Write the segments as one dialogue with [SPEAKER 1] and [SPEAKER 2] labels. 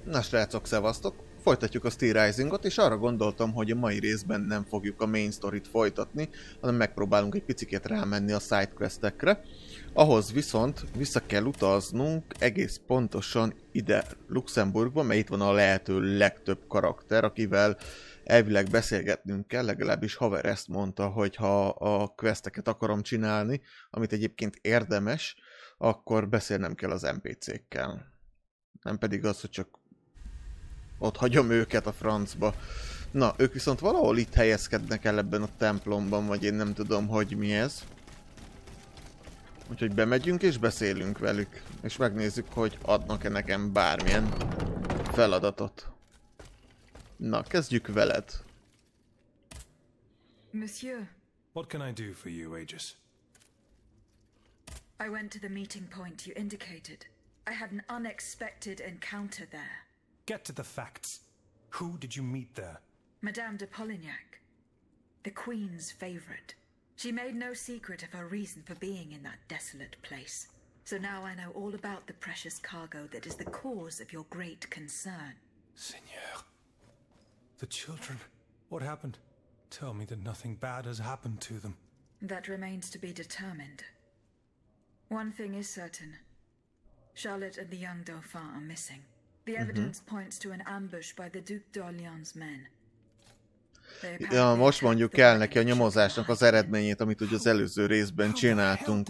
[SPEAKER 1] Na srácok, szevasztok! Folytatjuk a Steelrisingot, és arra gondoltam, hogy a mai részben nem fogjuk a main storyt folytatni, hanem megpróbálunk egy picit rámenni a sidequestekre. Ahhoz viszont vissza kell utaznunk egész pontosan ide Luxemburgba, mert itt van a lehető legtöbb karakter, akivel elvileg beszélgetnünk kell, legalábbis haver ezt mondta, hogy ha a questeket akarom csinálni, amit egyébként érdemes, akkor beszélnem kell az NPC-kkel. Nem pedig az, hogy csak ott hagyom őket a francba. Na, ők viszont valahol itt helyezkednek el ebben a templomban, vagy én nem tudom, hogy mi ez. Úgyhogy bemegyünk és beszélünk velük. És megnézzük, hogy adnak-e nekem bármilyen feladatot. Na, kezdjük veled.
[SPEAKER 2] Monsieur.
[SPEAKER 3] What can I do for you, Aegis?
[SPEAKER 2] I went to the meeting point you indicated. I had an unexpected encounter there.
[SPEAKER 3] Get to the facts. Who did you meet there?
[SPEAKER 2] Madame de Polignac, the Queen's favorite. She made no secret of her reason for being in that desolate place. So now I know all about the precious cargo that is the cause of your great concern.
[SPEAKER 3] Seigneur. The children. What happened? Tell me that nothing bad has happened to them.
[SPEAKER 2] That remains to be determined. One thing is certain. Charlotte and the young Dauphin are missing. The evidence points to an ambush by the Duc d'Orléans' men.
[SPEAKER 1] Ja, most mondjuk el neki a nyomozásnak az eredményét, amit ugye az előző részben csináltunk.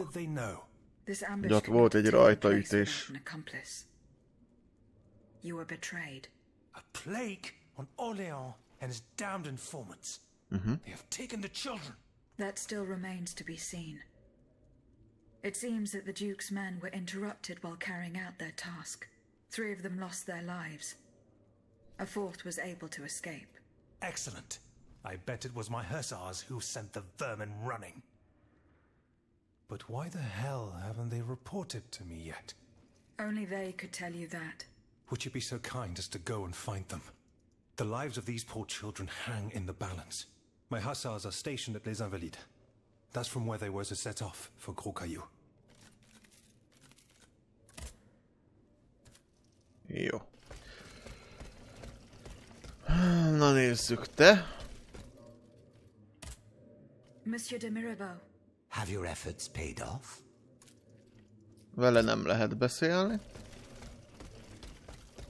[SPEAKER 1] Hogy ott volt egy rajtaütés.
[SPEAKER 2] You were betrayed.
[SPEAKER 3] A plague on Orléans and his damned informants. They have taken the children.
[SPEAKER 2] That still remains to be seen. It seems that the Duke's men were interrupted while carrying out their task. 3 of them lost their lives. A 4th was able to escape.
[SPEAKER 3] Excellent. I bet it was my hussars who sent the vermin running. But why the hell haven't they reported to me yet?
[SPEAKER 2] Only they could tell you that.
[SPEAKER 3] Would you be so kind as to go and find them? The lives of these poor children hang in the balance. My hussars are stationed at Les Invalides. That's from where they were to set off for Gros Caillou.
[SPEAKER 1] Jó. Na nézzük, te.
[SPEAKER 2] Monsieur de Mirabeau.
[SPEAKER 4] Have your efforts paid off?
[SPEAKER 1] Vele nem lehet beszélni.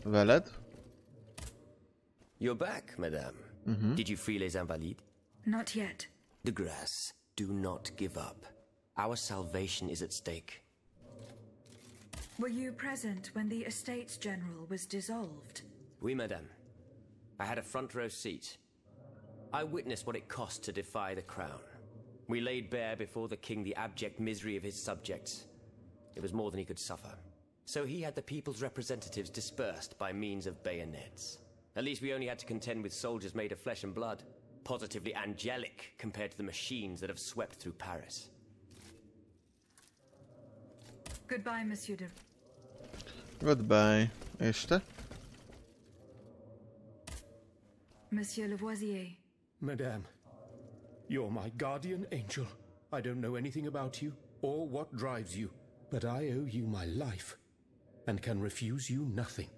[SPEAKER 1] Veled.
[SPEAKER 5] You're back, madame. Did you free Les Invalides?
[SPEAKER 2] Not yet.
[SPEAKER 5] De grâce, do not give up. Our salvation is at stake.
[SPEAKER 2] Were you present when the Estates General was dissolved?
[SPEAKER 5] Oui, madame. I had a front row seat. I witnessed what it cost to defy the crown. We laid bare before the king the abject misery of his subjects. It was more than he could suffer. So he had the people's representatives dispersed by means of bayonets. At least we only had to contend with soldiers made of flesh and blood. Positively angelic compared to the machines that have swept through Paris.
[SPEAKER 2] Goodbye, Monsieur de...
[SPEAKER 1] Goodbye. És te?
[SPEAKER 2] Monsieur Lavoisier.
[SPEAKER 6] Madame, you're my guardian angel. I don't know anything about you or what drives you, but I owe you my life and can refuse you nothing.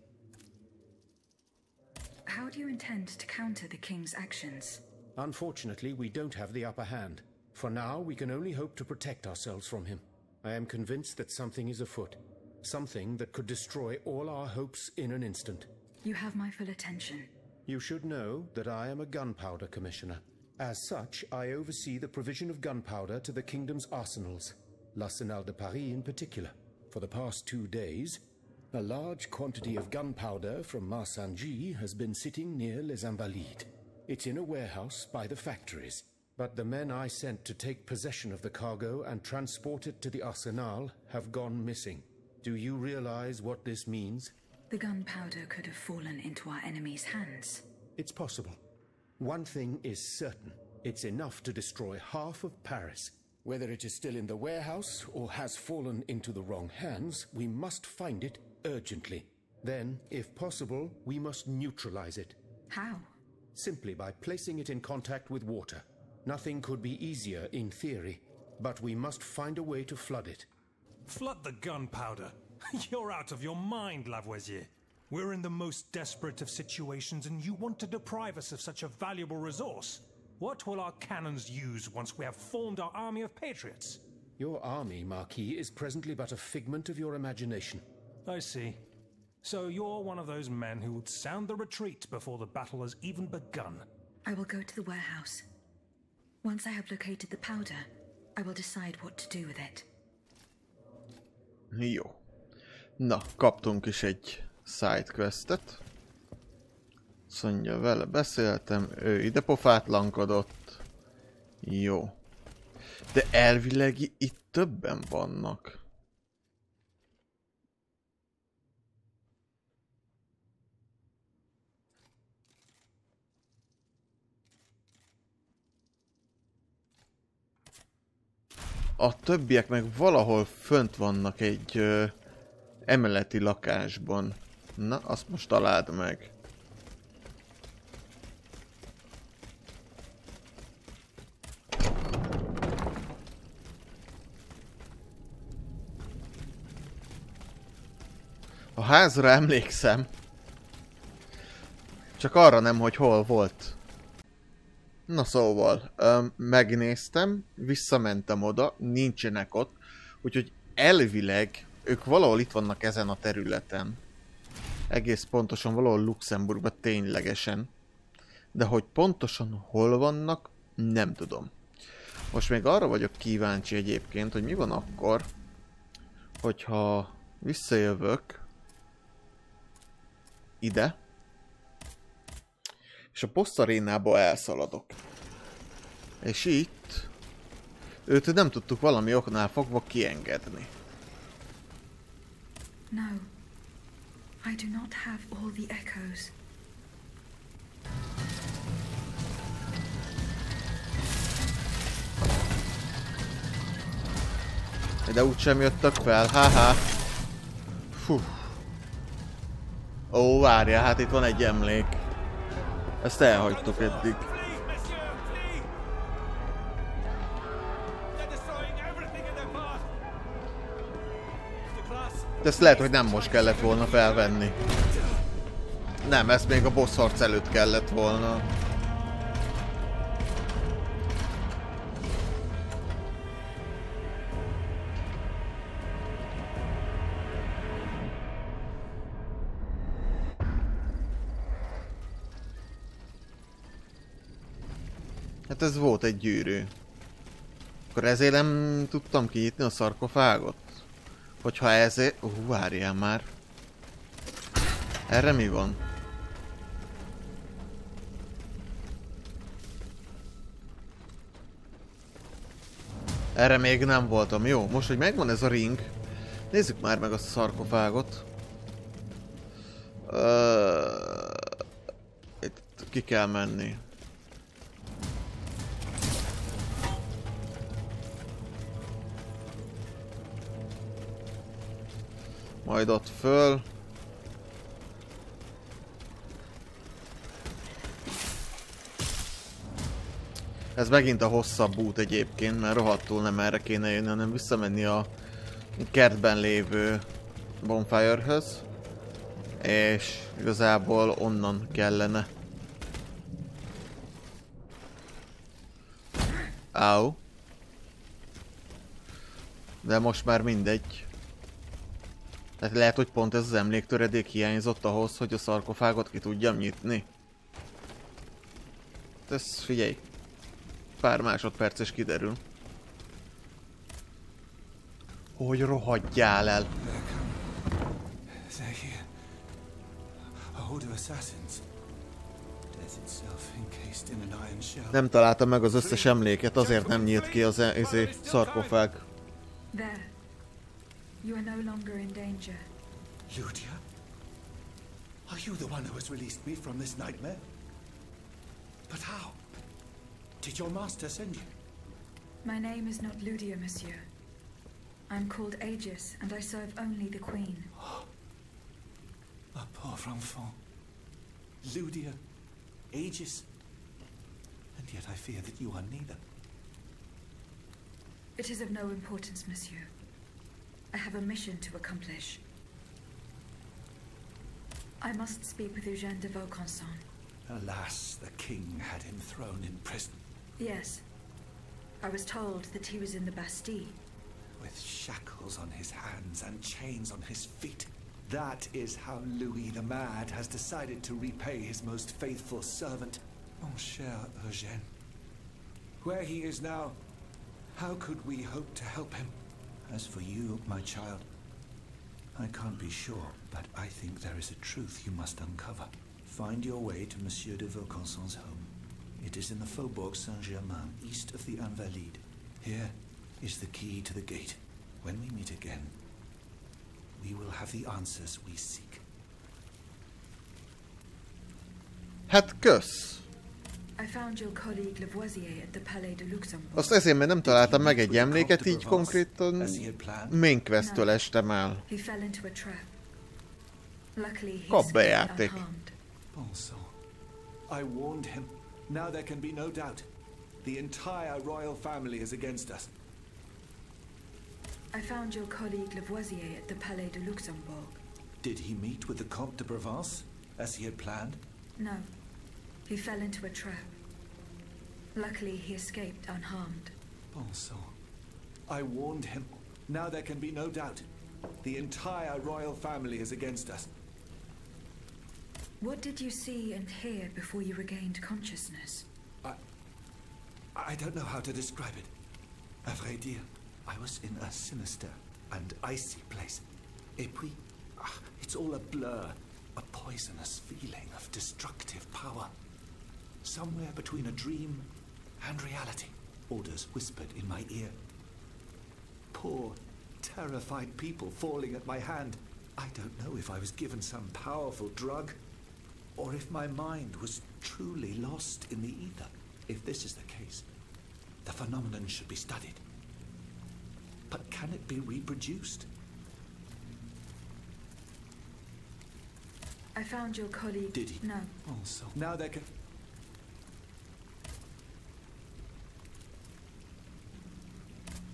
[SPEAKER 2] How do you intend to counter the king's actions?
[SPEAKER 6] Unfortunately, we don't have the upper hand. For now, we can only hope to protect ourselves from him. I am convinced that something is afoot. Something that could destroy all our hopes in an instant.
[SPEAKER 2] You have my full attention.
[SPEAKER 6] You should know that I am a gunpowder commissioner. As such, I oversee the provision of gunpowder to the kingdom's arsenals, l'Arsenal de Paris in particular. For the past 2 days, a large quantity of gunpowder from Marsangy has been sitting near Les Invalides. It's in a warehouse by the factories, but the men I sent to take possession of the cargo and transport it to the Arsenal have gone missing. Do you realize what this means?
[SPEAKER 2] The gunpowder could have fallen into our enemy's hands.
[SPEAKER 6] It's possible. One thing is certain. It's enough to destroy half of Paris. Whether it is still in the warehouse or has fallen into the wrong hands, we must find it urgently. Then, if possible, we must neutralize it.
[SPEAKER 2] How?
[SPEAKER 6] Simply by placing it in contact with water. Nothing could be easier in theory, but we must find a way to flood it.
[SPEAKER 3] Flood the gunpowder? You're out of your mind, Lavoisier. We're in the most desperate of situations, and you want to deprive us of such a valuable resource. What will our cannons use once we have formed our army of patriots?
[SPEAKER 6] Your army, Marquis, is presently but a figment of your imagination.
[SPEAKER 3] I see. So you're one of those men who would sound the retreat before the battle has even begun.
[SPEAKER 2] I will go to the warehouse. Once I have located the powder, I will decide what to do with it.
[SPEAKER 1] Jó. Na, kaptunk is egy sidequestet. Azt mondja, vele beszéltem, ő ide pofátlankodott. Jó. De elvileg itt többen vannak. A többiek meg valahol fönt vannak egy emeleti lakásban. Na, azt most találd meg. A házra emlékszem. Csak arra nem, hogy hol volt. Na szóval, megnéztem, visszamentem oda, nincsenek ott, úgyhogy elvileg ők valahol itt vannak ezen a területen. Egész pontosan valahol Luxemburgban ténylegesen. De hogy pontosan hol vannak, nem tudom. Most még arra vagyok kíváncsi egyébként, hogy mi van akkor, hogyha visszajövök ide, és a posztarénába elszaladok. És itt őt nem tudtuk valami oknál fogva kiengedni.
[SPEAKER 2] No, I do not have all the echoes.
[SPEAKER 1] De úgysem jöttek fel, haha. Fú. Ó, várjál, hát itt van egy emlék. Ezt elhagytok eddig. De ezt lehet, hogy nem most kellett volna felvenni. Nem, ezt még a boss harc előtt kellett volna. Hát ez volt egy gyűrű. Akkor ezért nem tudtam kinyitni a szarkofágot? Hogyha ezért... várjál már. Erre mi van? Erre még nem voltam. Jó, most, hogy megvan ez a ring, nézzük már meg a szarkofágot. Itt ki kell menni. Majd ott föl. Ez megint a hosszabb út egyébként, mert rohadtul nem erre kéne jönni, hanem visszamenni a kertben lévő bonfire-höz. És igazából onnan kellene. Áú. De most már mindegy. Tehát lehet, hogy pont ez az emléktöredék hiányzott ahhoz, hogy a szarkofágot ki tudjam nyitni. Ez figyelj. Pár másodperc és kiderül. Hogy rohadjál el. Nem találtam meg az összes emléket, azért nem nyílt ki az szarkofág.
[SPEAKER 2] There. You are no longer in danger.
[SPEAKER 7] Ludia? Are you the one who has released me from this nightmare? But how? Did your master send you?
[SPEAKER 2] My name is not Ludia, monsieur. I'm called Aegis, and I serve only the Queen.
[SPEAKER 7] A pauvre enfant. Ludia, Aegis. And yet I fear that you are neither.
[SPEAKER 2] It is of no importance, monsieur. I have a mission to accomplish. I must speak with Eugène de Vaucanson.
[SPEAKER 7] Alas, the king had him thrown in prison.
[SPEAKER 2] Yes. I was told that he was in the Bastille.
[SPEAKER 7] With shackles on his hands and chains on his feet. That is how Louis the Mad has decided to repay his most faithful servant, mon cher Eugène. Where he is now, how could we hope to help him? As for you, my child, I can't be sure, but I think there is a truth you must uncover. Find your way to Monsieur de Vaucanson's home. It is in the Faubourg Saint-Germain, east of the Invalides. Here is the key to the gate. When we meet again, we will have the answers we seek.
[SPEAKER 1] Hát kösz!
[SPEAKER 2] I found your colleague Lavoisier at the Palais de Luxembourg.
[SPEAKER 1] Azt ezért, mert nem találtam meg egy emléket, így konkrétan main questtől estem el.
[SPEAKER 2] He fell into a trap. Luckily, he
[SPEAKER 1] Kap be
[SPEAKER 2] escaped
[SPEAKER 1] játék.
[SPEAKER 2] unharmed.
[SPEAKER 7] Bon sang. I warned him. Now there can be no doubt. The entire royal family is against us.
[SPEAKER 2] I found your colleague Lavoisier at the Palais de Luxembourg.
[SPEAKER 7] Did he meet with the Comte de Provence, as he had planned?
[SPEAKER 2] No. He fell into a trap. Luckily, he escaped unharmed.
[SPEAKER 7] Bon sang. I warned him. Now there can be no doubt. The entire royal family is against us.
[SPEAKER 2] What did you see and hear before you regained consciousness?
[SPEAKER 7] I don't know how to describe it. À vrai dire, I was in a sinister and icy place. Et puis, it's all a blur. A poisonous feeling of destructive power. Somewhere between a dream and reality. Orders whispered in my ear. Poor, terrified people falling at my hand. I don't know if I was given some powerful drug, or if my mind was truly lost in the ether. If this is the case, the phenomenon should be studied. But can it be reproduced?
[SPEAKER 2] I found your colleague...
[SPEAKER 7] Did he?
[SPEAKER 2] No.
[SPEAKER 7] Also, now there can...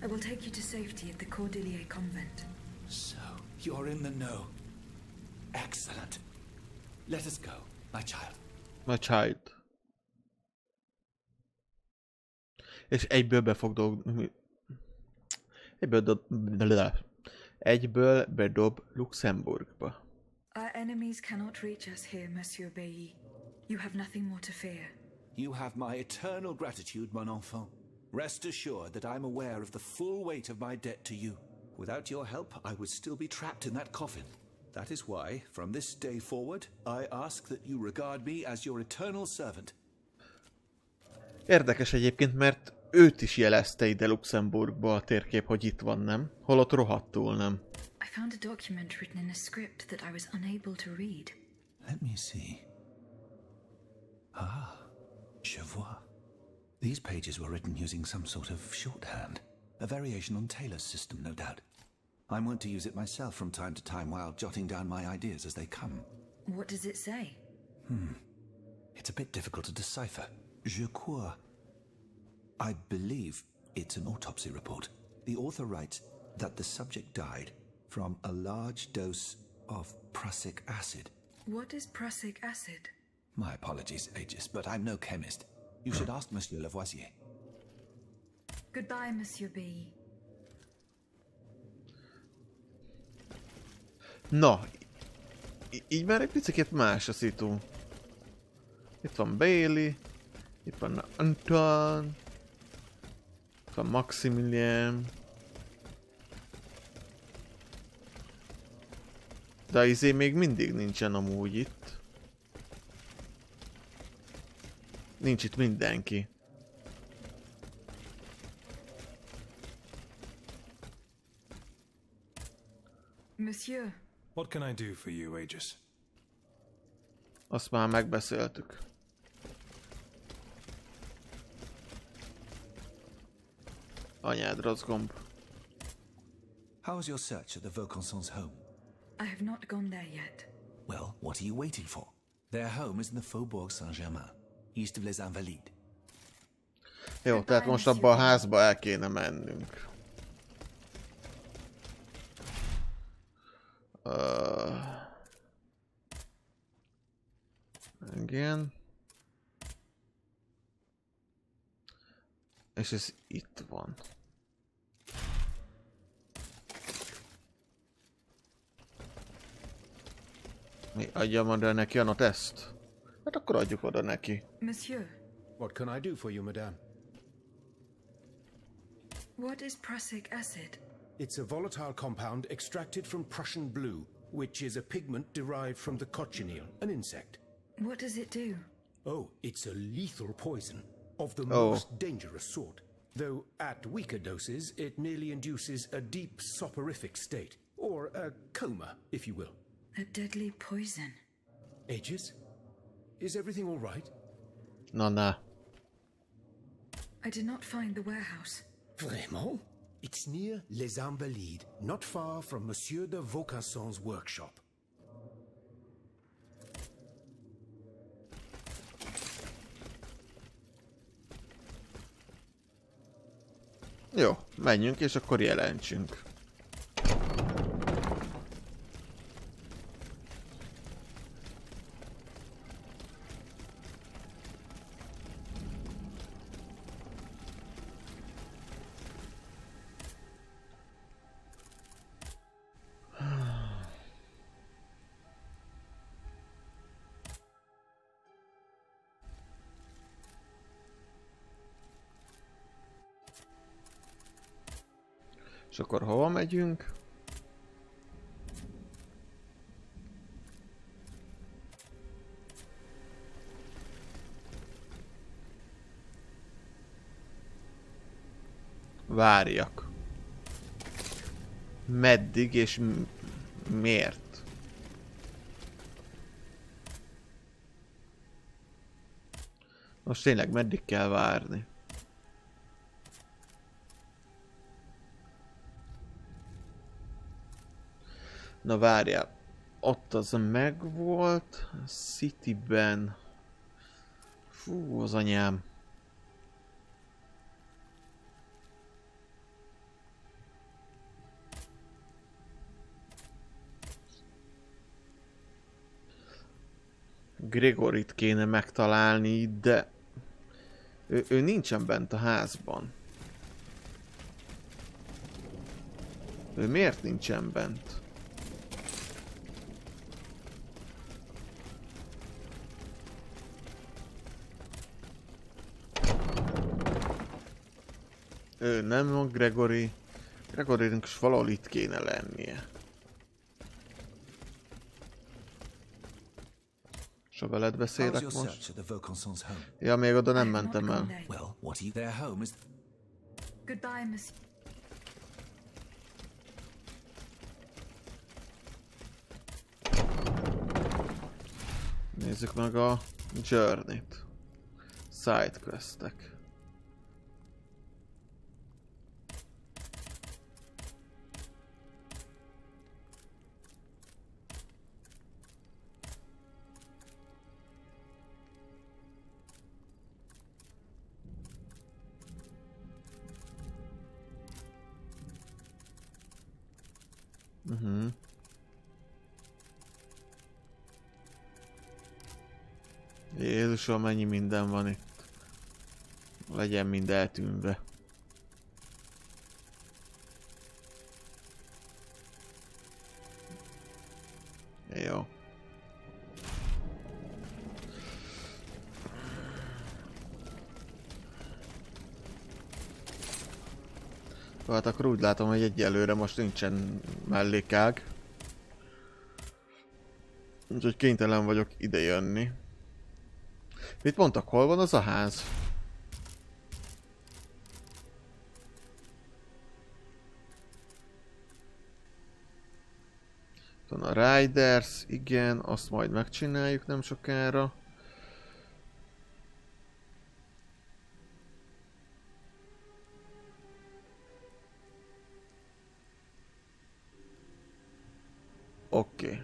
[SPEAKER 2] I will take you to safety at the Cordelier convent.
[SPEAKER 7] So, you're in the know. Excellent. Let us go, my child.
[SPEAKER 1] My child. És egyből be fog dolgozni. Egyből bedob Luxemburgba.
[SPEAKER 2] Our enemies cannot reach us here, Monsieur Bailly. You have nothing more to fear.
[SPEAKER 7] You have my eternal gratitude, mon enfant. Rest assured that I'm aware of the full weight of my debt to you. Without your help, I would still be trapped in that coffin. That is why, from this day forward, I ask that you regard me as your eternal servant.
[SPEAKER 1] Érdekes egyébként, mert őt is jelezte ide Luxemburgba a térkép, hogy itt van, nem? Holott rohadtul nem.
[SPEAKER 2] I found a document written in a script that I was unable to read.
[SPEAKER 7] Let me see. Ah, je vois. These pages were written using some sort of shorthand. A variation on Taylor's system, no doubt. I want to use it myself from time to time while jotting down my ideas as they come.
[SPEAKER 2] What does it say?
[SPEAKER 7] It's a bit difficult to decipher. Je crois. I believe it's an autopsy report. The author writes that the subject died from a large dose of prussic acid.
[SPEAKER 2] What is prussic acid?
[SPEAKER 7] My apologies, Aegis, but I'm no chemist. You should ask Monsieur Lavoisier.
[SPEAKER 2] Goodbye, Monsieur B.
[SPEAKER 1] Na, így már egy picit más a szitu. Itt van Bailey, itt van Anton, itt van Maximilian. De izé még mindig nincsen amúgy itt. Nincs itt mindenki.
[SPEAKER 2] Monsieur.
[SPEAKER 3] What can I do for you, Aegis?
[SPEAKER 1] Azt már megbeszéltük. Anyád rossz gomb.
[SPEAKER 7] How was your search at the Vaucansons' home?
[SPEAKER 2] I have not gone there yet.
[SPEAKER 7] Well, what are you waiting for? Their home is in the Faubourg Saint-Germain, east of les Invalides.
[SPEAKER 1] Jó, tehát most abba a házba el kéne mennünk. Igen. És ez itt van. Mi, adjam oda neki a noteszt? Hát akkor adjuk oda neki.
[SPEAKER 2] Monsieur,
[SPEAKER 6] What can I do for you, madame?
[SPEAKER 2] what is prussic acid?
[SPEAKER 6] It's a volatile compound extracted from Prussian blue, which is a pigment derived from the cochineal, an insect.
[SPEAKER 2] What does it do?
[SPEAKER 6] Oh, it's a lethal poison of the most dangerous sort. Though at weaker doses, it merely induces a deep soporific state, or a coma, if you will.
[SPEAKER 2] A deadly poison.
[SPEAKER 6] Aegis? Is everything all right?
[SPEAKER 1] Na, na.
[SPEAKER 2] I did not find the warehouse.
[SPEAKER 6] Vraiment? It's near Les Invalides, not far from Monsieur de Vaucanson's workshop.
[SPEAKER 1] Jó, menjünk és akkor jelentsünk. És akkor hova megyünk? Várjak. Meddig és miért? Most tényleg meddig kell várni? Na várjál, ott az megvolt, Cityben. Fú, az anyám. Gregorit kéne megtalálni, de ő nincsen bent a házban. Ő miért nincsen bent? Ő nem a Gregory. Gregorynak is valahol itt kéne lennie. És ha veled beszélek most? Ja, még oda nem mentem el.
[SPEAKER 7] Well, what you their home is
[SPEAKER 2] Goodbye, monsieur.
[SPEAKER 1] Nézzük meg a Journey-t. Sidequestek. Jézusom, mennyi minden van itt. Legyen mind eltűnve. Jó. Hát akkor úgy látom, hogy egyelőre most nincsen mellékág. Úgyhogy kénytelen vagyok ide jönni. Mit mondtak, hol van az a ház? Van a Riders, igen, azt majd megcsináljuk nem sokára. Oké.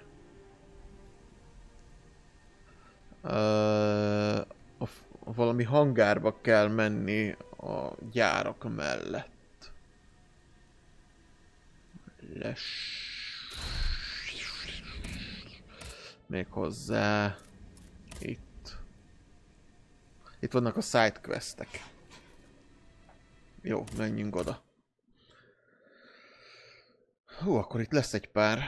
[SPEAKER 1] Valami hangárba kell menni a gyárak mellett. Még hozzá Itt. Itt vannak a sidequestek. Jó, menjünk oda. Hú, akkor itt lesz egy pár.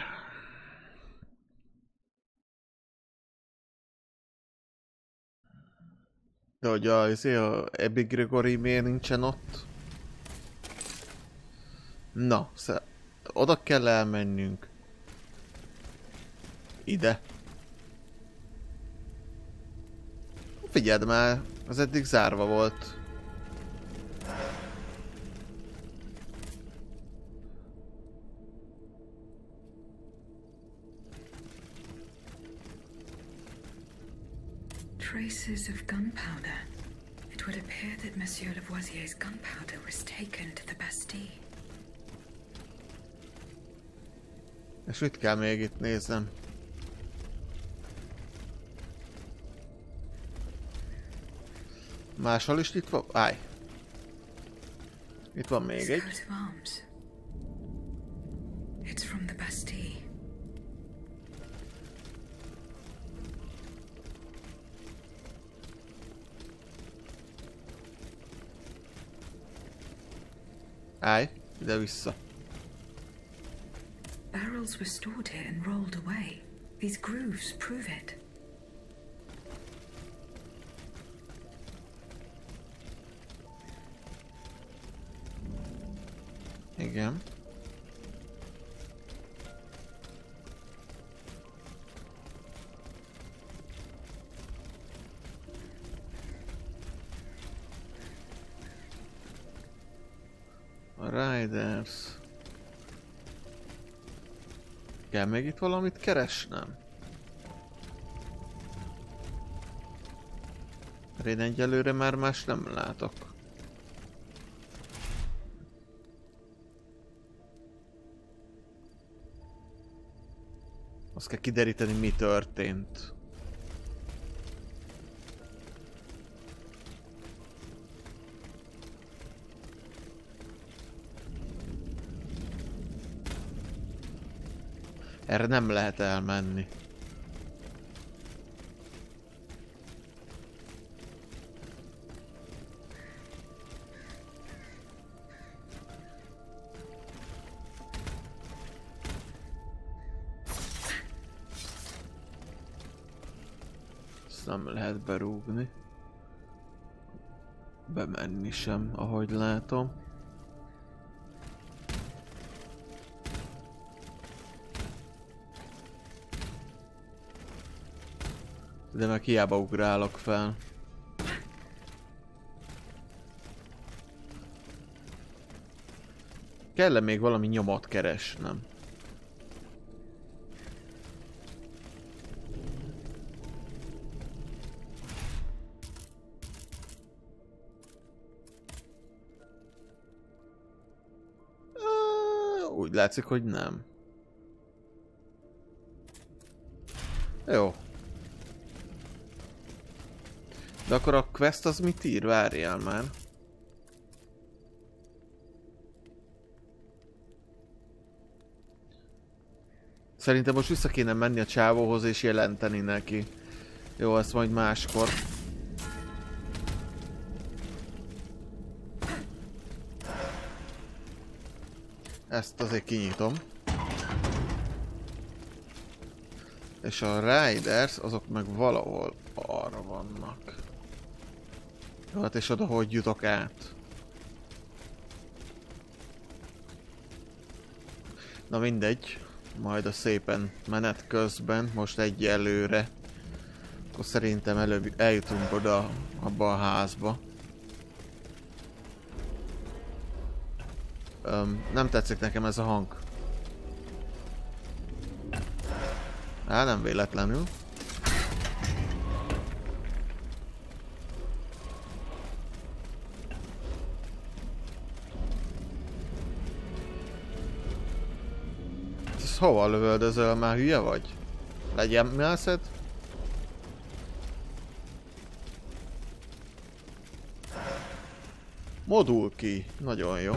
[SPEAKER 1] De hogy a Abby Gregory miért nincsen ott? Na, oda kell elmennünk. Ide. Figyeld már, az eddig zárva volt.
[SPEAKER 2] Traces of gunpowder. It would appear that Monsieur Lavoisier's gunpowder was taken to the Bastille.
[SPEAKER 1] És mit kell még itt néznem? Máshol is itt van? Állj! Itt van még egy.
[SPEAKER 2] It's from the Bastille.
[SPEAKER 1] Állj, ide vissza.
[SPEAKER 2] Barrels were stored here and rolled away. These grooves prove it.
[SPEAKER 1] Igen. A Riders. Kell még itt valamit keresnem? Én egyelőre már más nem látok. Azt kell kideríteni, mi történt. Erre nem lehet elmenni. Ezt nem lehet berúgni. Bemenni sem, ahogy látom. De meg hiába ugrálok fel. Kell-e még valami nyomot keresnem? Úgy látszik, hogy nem. Jó. De akkor a quest az mit ír? Várjál már. Szerintem most vissza kéne menni a csávóhoz és jelenteni neki. Jó, ezt majd máskor. Ezt azért kinyitom. És a Riders azok meg valahol arra vannak. Jó, hát és oda hogy jutok át? Na mindegy. Majd a szépen menet közben, most egyelőre. Akkor szerintem előbb eljutunk oda, abba a házba. Nem tetszik nekem ez a hang. Nem véletlenül. Ez hova lövöldözöl? Már hülye vagy? Legyen melszed? Modul ki. Nagyon jó.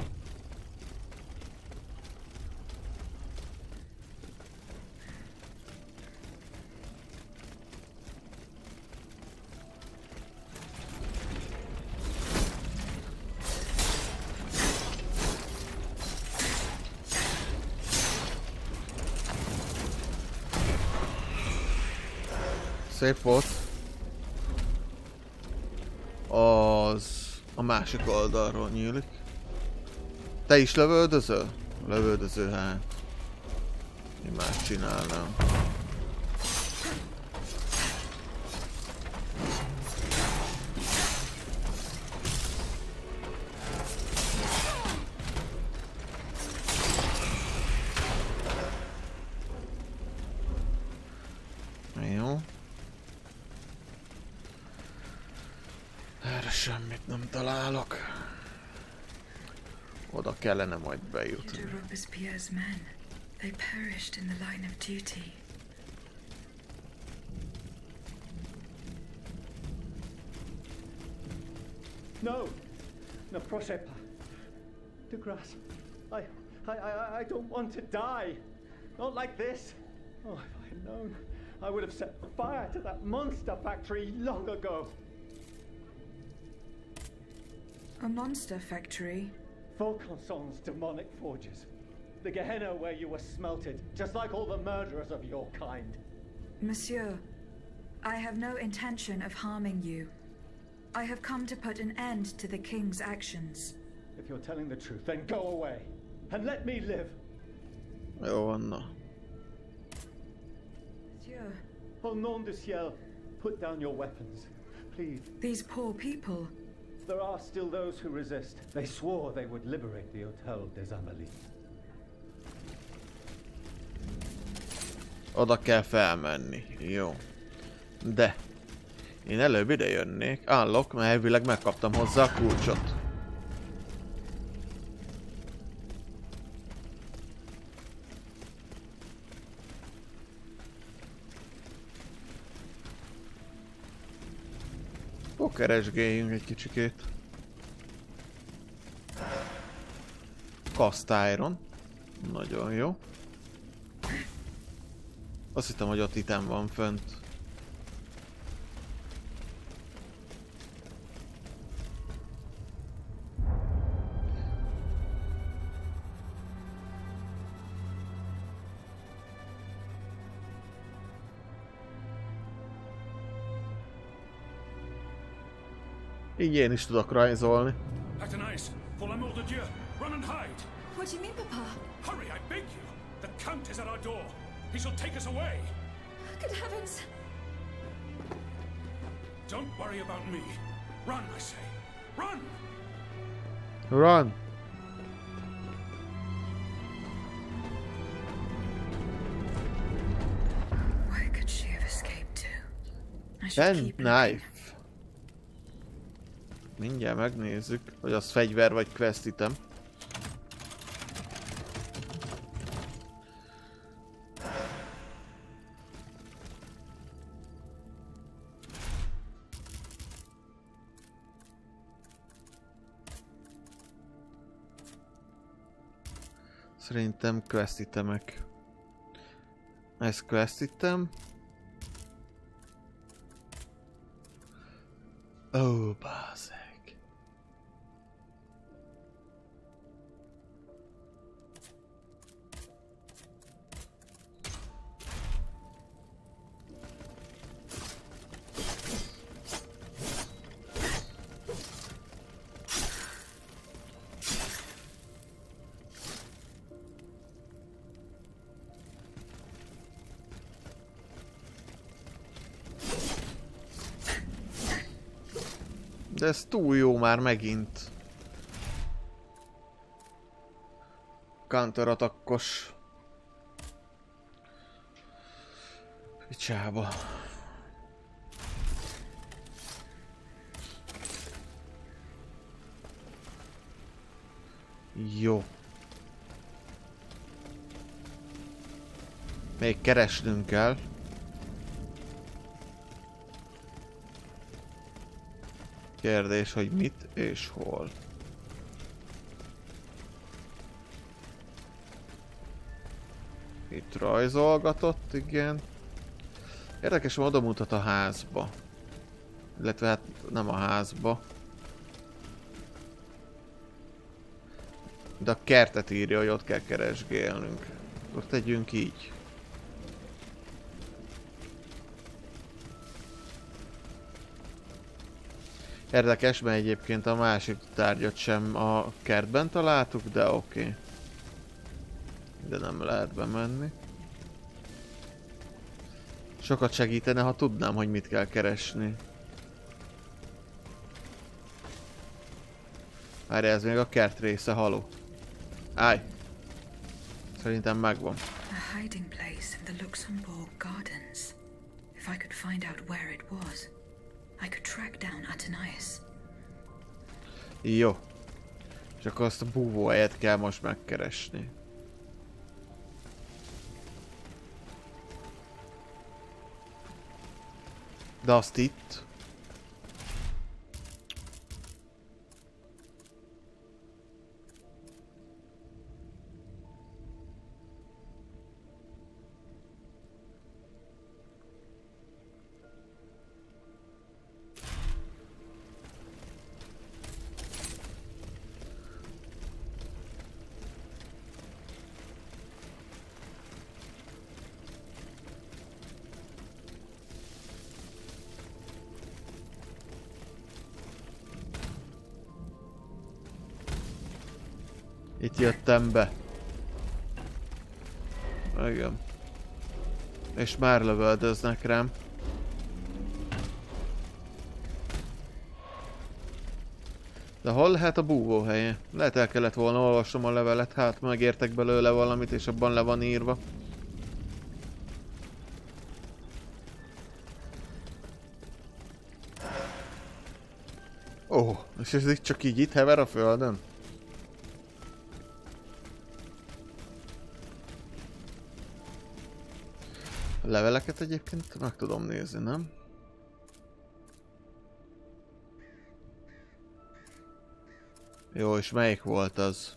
[SPEAKER 1] Szép volt. Az a másik oldalról nyílik. Te is lövöldözöl? Lövöldöző, hát. Mi más csinálnám? Jó. Erre semmit nem találok. Oda kellene majd bejutni.
[SPEAKER 2] Robespierre's men. They perished in the line of duty.
[SPEAKER 8] No! No, proszę pa. De grâce. I don't want to die. Not like this. Oh, if I had known, I would have set fire to that monster factory long ago.
[SPEAKER 2] A monster factory?
[SPEAKER 8] Volcanson's demonic forges. The Gehenna where you were smelted, just like all the murderers of your kind.
[SPEAKER 2] Monsieur, I have no intention of harming you. I have come to put an end to the king's actions.
[SPEAKER 8] If you're telling the truth, then go away. And let me live.
[SPEAKER 1] Jó, Anna.
[SPEAKER 2] Monsieur.
[SPEAKER 8] Au nom du ciel, put down your weapons. Please.
[SPEAKER 2] These poor people.
[SPEAKER 8] There are still those who resist. They swore they would liberate the Hôtel des Invalides.
[SPEAKER 1] Oda kell felmenni. Jó. De én előbb ide jönnék. Állok, mert elvileg megkaptam hozzá a kulcsot. Keresgéljünk egy kicsikét. Cast Iron. Nagyon jó. Azt hittem, hogy ott item van fönt. Így én is tudok rajzolni.
[SPEAKER 3] Hát Ez, pour l'amour de Dieu, run and hide!
[SPEAKER 2] What do you mean, Papa?
[SPEAKER 3] Hurry, I beg you! The Count is at our door. He shall take us away.
[SPEAKER 2] Good heavens!
[SPEAKER 3] Don't worry about me. Run, I say. Run!
[SPEAKER 1] Run!
[SPEAKER 2] Where could she have escaped to? I should
[SPEAKER 1] Pen
[SPEAKER 2] keep
[SPEAKER 1] knife. Mindjárt megnézzük, hogy az fegyver vagy quest item. Szerintem quest itemek. Ez quest item. Ó, bázeg. De ez túl jó már megint. Counter-attackos. Picsába. Jó. Még keresnünk kell. Kérdés, hogy mit és hol. Itt rajzolgatott, igen. Érdekes módon mutat a házba. Illetve hát nem a házba. De a kertet írja, hogy ott kell keresgélnünk. Akkor tegyünk így. Érdekes, mert egyébként a másik tárgyat sem a kertben találtuk, de oké. De nem lehet bemenni. Sokat segítene, ha tudnám, hogy mit kell keresni. Várj, ez még a kert része, haló. Állj! Szerintem megvan.
[SPEAKER 2] A hiding place in the Luxembourg Gardens. If I could find out where it was, I could track down Athenais.
[SPEAKER 1] Jó. És akkor azt a búvóhelyet kell most megkeresni. De azt itt. Itt jöttem be. Igen. És már lövöldöznek rám. De hol lehet a búvóhelye? Lehet el kellett volna olvasnom a levelet, hát megértek belőle valamit, és abban le van írva. Ó, és ez itt csak így itt hever a földön? A leveleket egyébként meg tudom nézni, nem? Jó, és melyik volt az?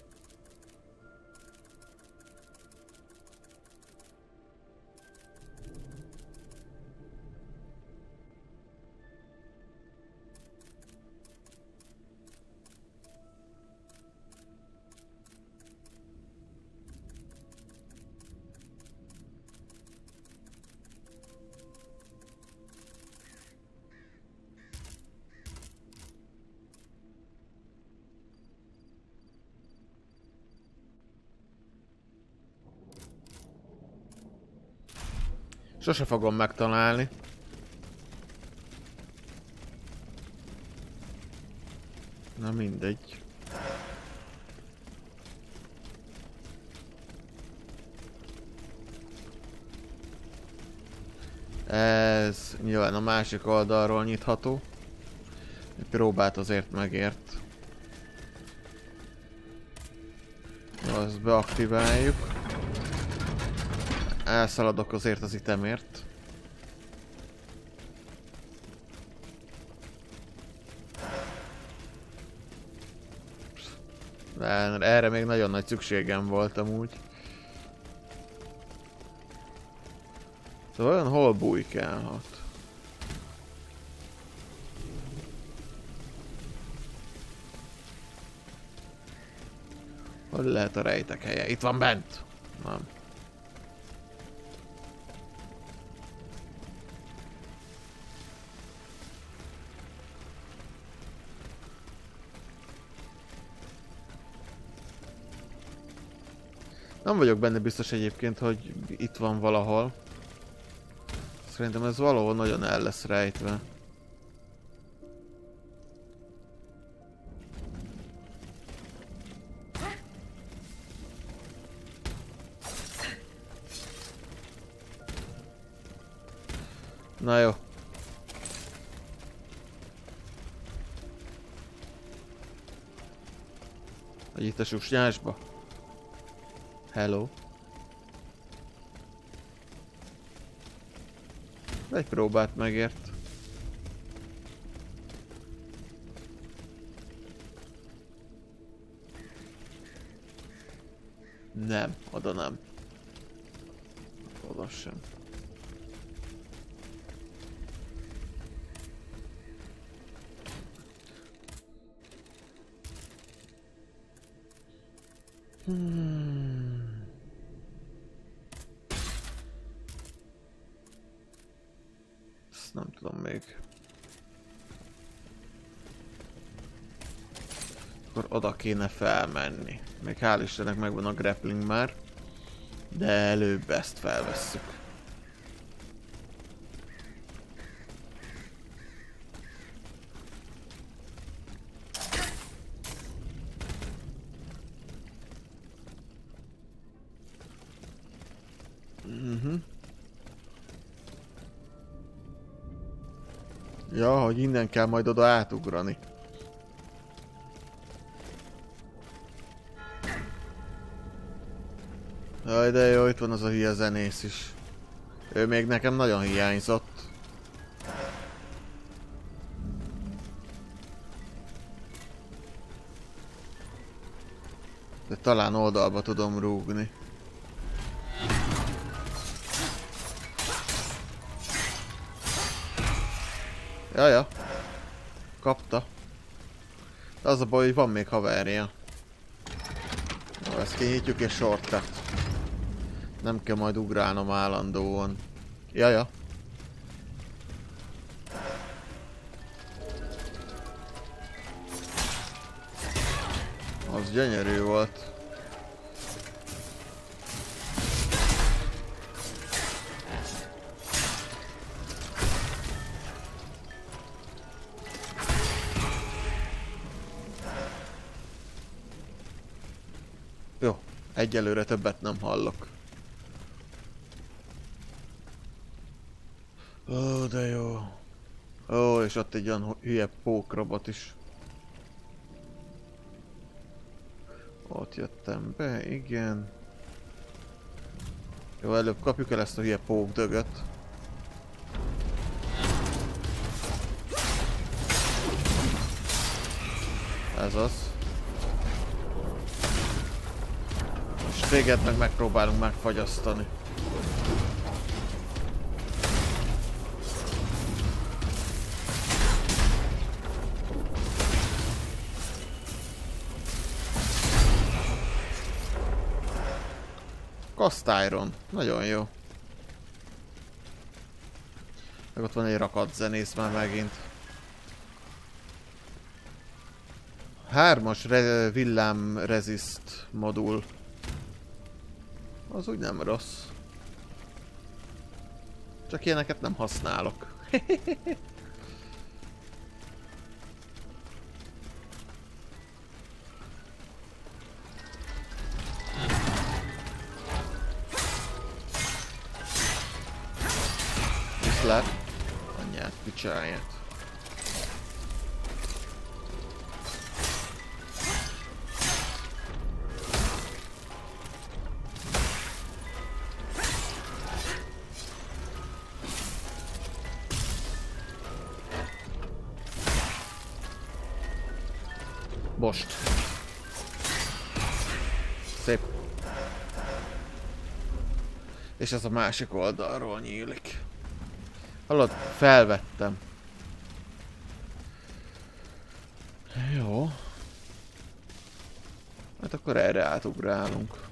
[SPEAKER 1] Sose fogom megtalálni. Na mindegy. Ez nyilván a másik oldalról nyitható. Egy próbát azért megért. Azt beaktiváljuk. Elszaladok azért az itemért. De erre még nagyon nagy szükségem volt amúgy. Szóval olyan hol bújkálhat. Hol lehet a rejtek helye? Itt van bent! Nem. Nem vagyok benne biztos egyébként, hogy itt van valahol. Szerintem ez valahol nagyon el lesz rejtve. Na jó. Vagy itt a susnyásba. Hello. Egy próbát megért. Nem, oda nem. Oda sem. Ezt nem tudom még. Akkor oda kéne felmenni. Még hál' Istennek megvan a grappling már. De előbb ezt felvesszük. Ja, hogy innen kell majd oda átugrani. Jaj, de jó, itt van az a hülye zenész is. Ő még nekem nagyon hiányzott. De talán oldalba tudom rúgni. Jaja. Kapta. De az a baj, hogy van még haverja. Jó, ezt kinyitjuk és shortcut. Nem kell majd ugrálnom állandóan. Jaja. Az gyönyörű volt. Jó, egyelőre többet nem hallok. Ó, de jó. Ó, és ott egy olyan hülye pókrobot is. Ott jöttem be, igen. Jó, előbb kapjuk el ezt a hülye pókdögöt. Ez az. És téged meg megpróbálunk megfagyasztani. Cast Iron. Nagyon jó. Meg ott van egy rakat zenész már megint. 3-as villám resist modul. Az úgy nem rossz. Csak ilyeneket nem használok. Viszlát. Anyját, picsáját. Most. Szép. És ez a másik oldalról nyílik. Hallod? Felvettem. Jó. Hát akkor erre átugrálunk.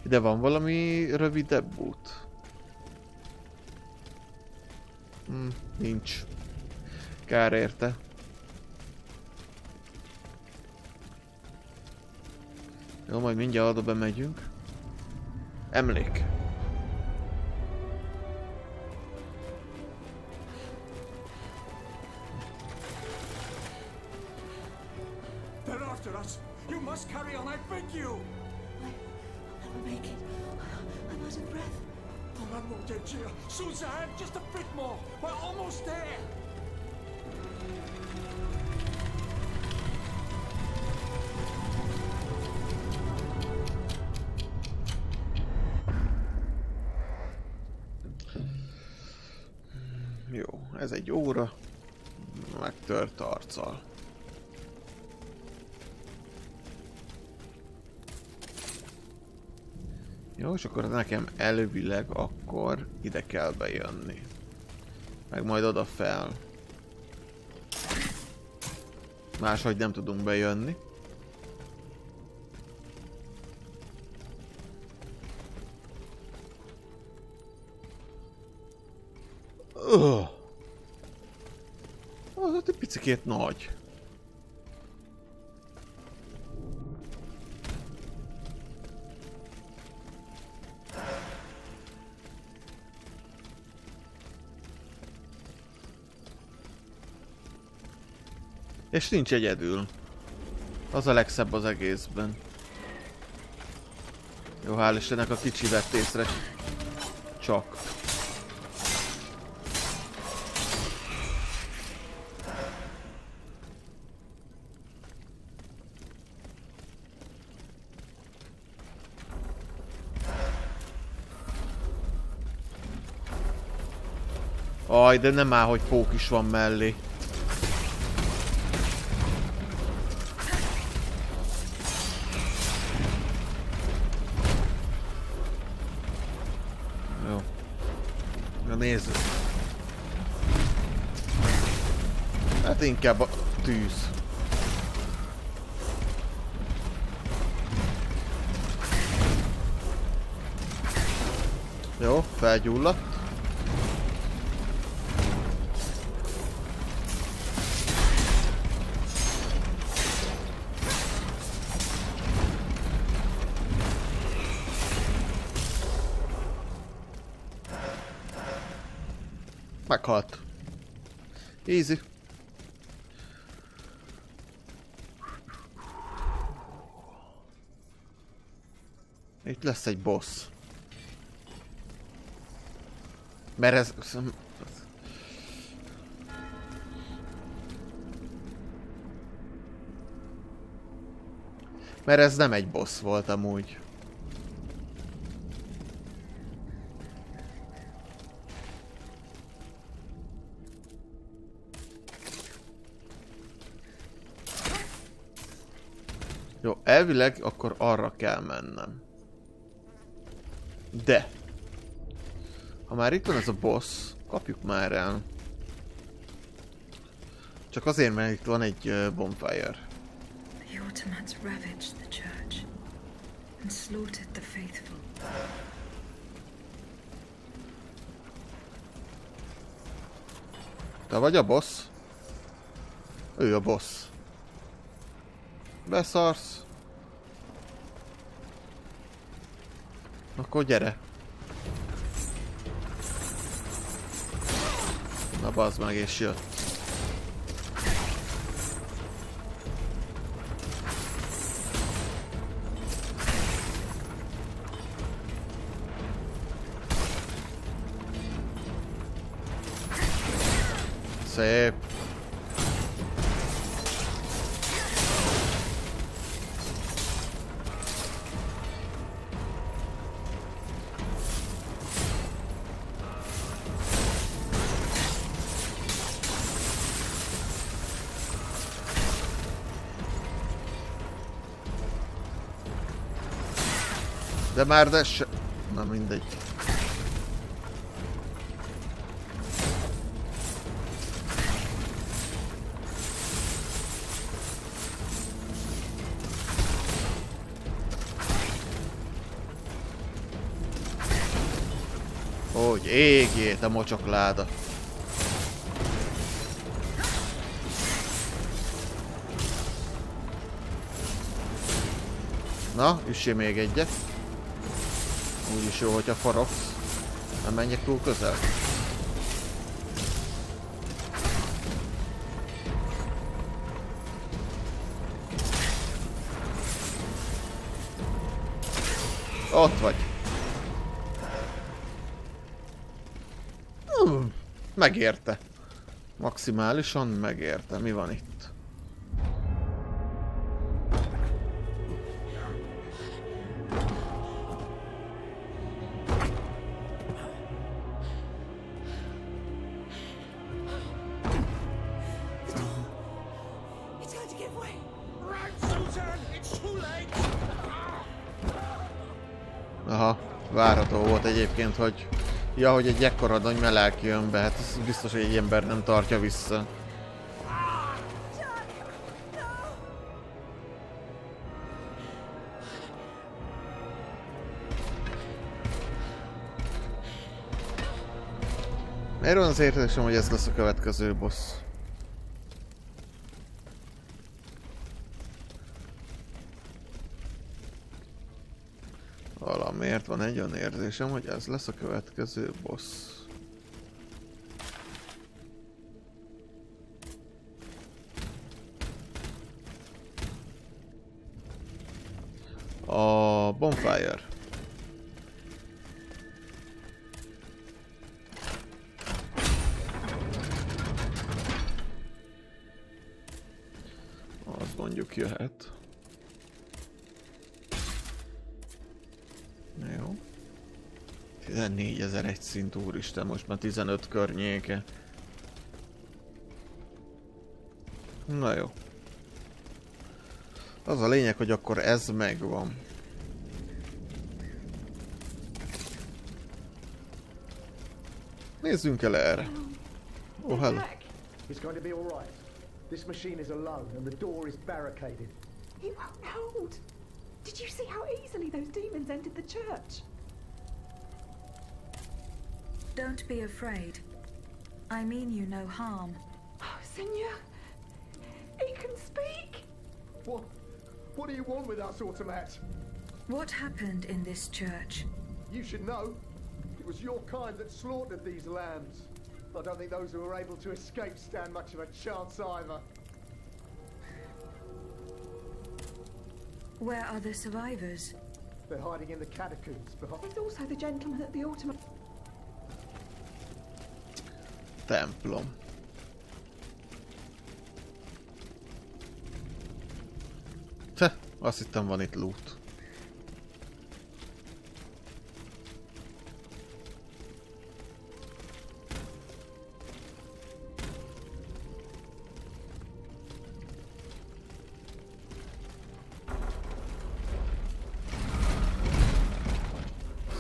[SPEAKER 1] Ide van valami rövidebb út? Nincs. Kár érte. Jó, majd mindjárt oda bemegyünk. Emlék.
[SPEAKER 7] They're after us. You must carry on, I beg you.
[SPEAKER 2] I'll make it. I'm out of breath.
[SPEAKER 7] One more, dear. Suzanne, just a bit more. We're almost there.
[SPEAKER 1] Jó, ez egy óra. Megtört arccal. Jó, és akkor nekem elvileg akkor ide kell bejönni. Meg majd oda fel. Máshogy nem tudunk bejönni. Az a Hát egy picikét nagy. És nincs egyedül. Az a legszebb az egészben. Jó, hál' Istennek a kicsi vett észre. Csak. Aj, de nem áll, hogy pók is van mellé. Jó. Na nézzük. Hát inkább a tűz. Jó, felgyulladt. Meghalt. Easy. Itt lesz egy boss. Mert ez... Mert ez nem egy boss volt amúgy. Jó, elvileg akkor arra kell mennem. De... Ha már itt van ez a boss, kapjuk már el. Csak azért, mert itt van egy bonfire.
[SPEAKER 2] The Ottomans ravaged the church and slaughtered the faithful.
[SPEAKER 1] Te vagy a boss? Ő a boss. Beszarsz. Akkor gyere. Na bazd meg, és jött. Szép. De már de se... Na mindegy. Hogy égjét a mocsokláda. Na, üssél még egyet. Úgyis jó, hogyha farogsz. Nem menjek túl közel. Ott vagy. Megérte. Maximálisan megérte. Mi van itt? Aha, várható volt egyébként, hogy... Ja, hogy egy ekkora nagy meleg jön be, hát ez biztos, hogy egy ember nem tartja vissza. Miért van az érzésem, hogy ez lesz a következő boss? Valamiért van egy olyan érzésem, hogy ez lesz a következő boss. A bonfire. Az mondjuk jöhet. Jó. 14.000 egy szint, úristen, most már 15 környéke. Na jó. Az a lényeg, hogy akkor ez megvan. Nézzünk el erre. Oh, hello.
[SPEAKER 8] It's going to be all right. This machine is alone and the door is barricaded.
[SPEAKER 9] It won't hold. Did you see how easily those demons entered the church?
[SPEAKER 2] Don't be afraid. I mean you no harm.
[SPEAKER 9] Oh, Seigneur, he can speak.
[SPEAKER 8] What do you want with us, Automat?
[SPEAKER 2] What happened in this church?
[SPEAKER 8] You should know. It was your kind that slaughtered these lambs. I don't think those who were able to escape stand much of a chance either.
[SPEAKER 2] Where are the survivors?
[SPEAKER 8] They're hiding in the catacombs behind.
[SPEAKER 9] There's also the gentleman at the automat.
[SPEAKER 1] Templom. Te, azt hittem van itt loot.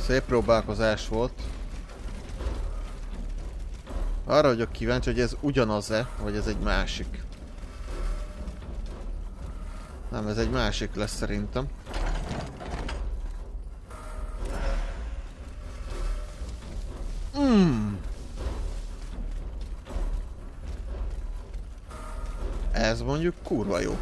[SPEAKER 1] Szép próbálkozás volt. Arra vagyok kíváncsi, hogy ez ugyanaz-e, vagy ez egy másik. Nem, ez egy másik lesz szerintem. Ez mondjuk kurva jó.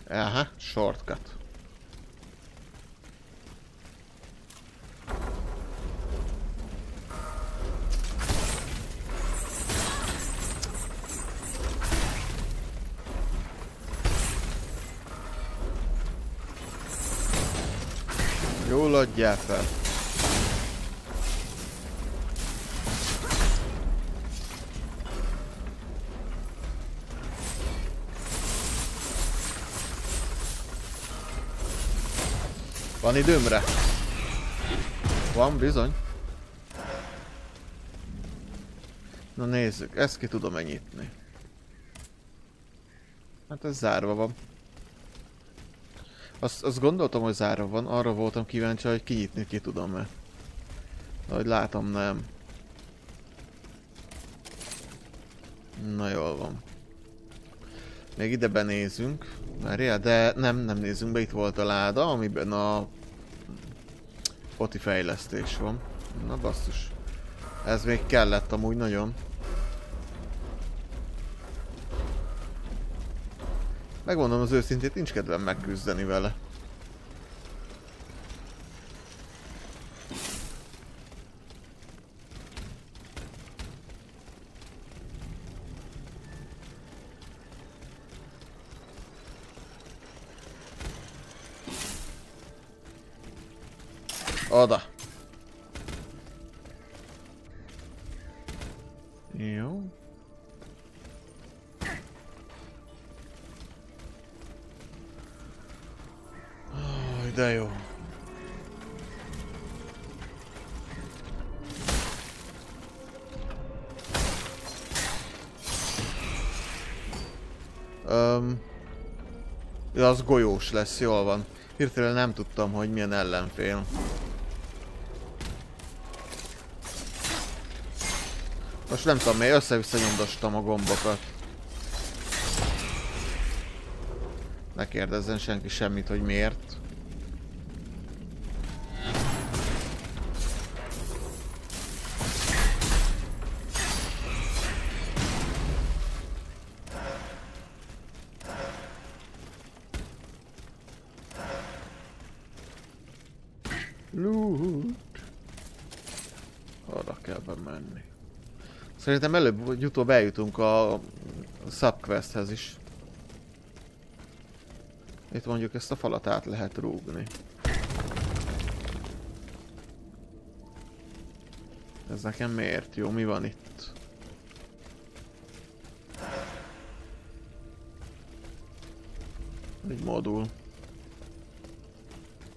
[SPEAKER 1] Aha, shortcut. Jól adjál fel. Van időmre? Van bizony. Na nézzük, ezt ki tudom nyitni. Hát ez zárva van. Azt gondoltam, hogy zárva van, arra voltam kíváncsi, hogy kinyitni ki tudom-e. De hogy látom, nem. Na jól van. Még ide benézünk. Várjál, de nem nézzünk be, itt volt a láda, amiben a poti fejlesztés van. Na basszus. Ez még kellett amúgy nagyon. Megmondom az őszintét, nincs kedvem megküzdeni vele. Oda. Jó. Oh, de jó. Ja, az golyós lesz, jól van. Hirtelen nem tudtam, hogy milyen ellenfél. Most nem tudom, miért össze-vissza nyomdostam a gombokat. Ne kérdezzen senki semmit, hogy miért. Loot. Arra kell bemenni. Szerintem előbb vagy utóbb eljutunk a subquesthez is. Itt mondjuk ezt a falat át lehet rúgni. Ez nekem miért jó? Mi van itt? Egy modul.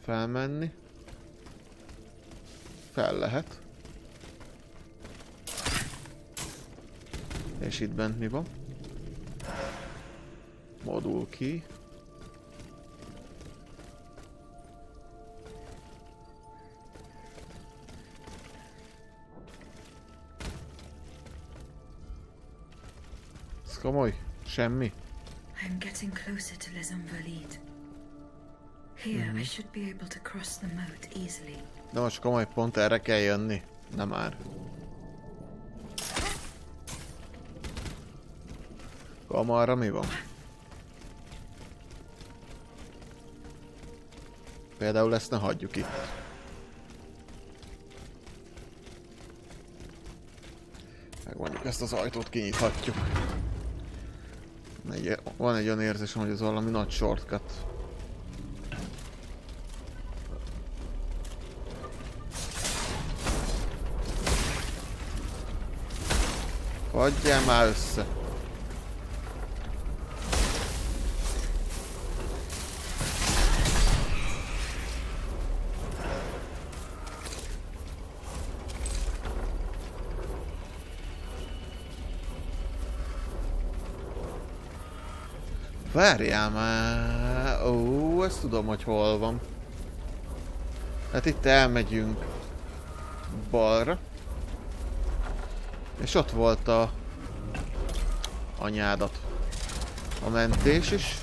[SPEAKER 1] Felmenni. Fel lehet. És itt bent mi van? Modul ki. Ez komoly? Semmi?
[SPEAKER 2] I'm getting closer to Les Invalides. Here I should be able to cross the moat easily.
[SPEAKER 1] De most komoly, pont erre kell jönni. Nem már. Kamarra mi van? Például ezt ne hagyjuk itt. Meg mondjuk ezt az ajtót kinyithatjuk. Van egy olyan érzésem, hogy ez valami nagy shortcut. Hagyjál már össze! Várjál már! Ó, ezt tudom, hogy hol van. Hát itt elmegyünk balra. És ott volt a anyádat. A mentés is.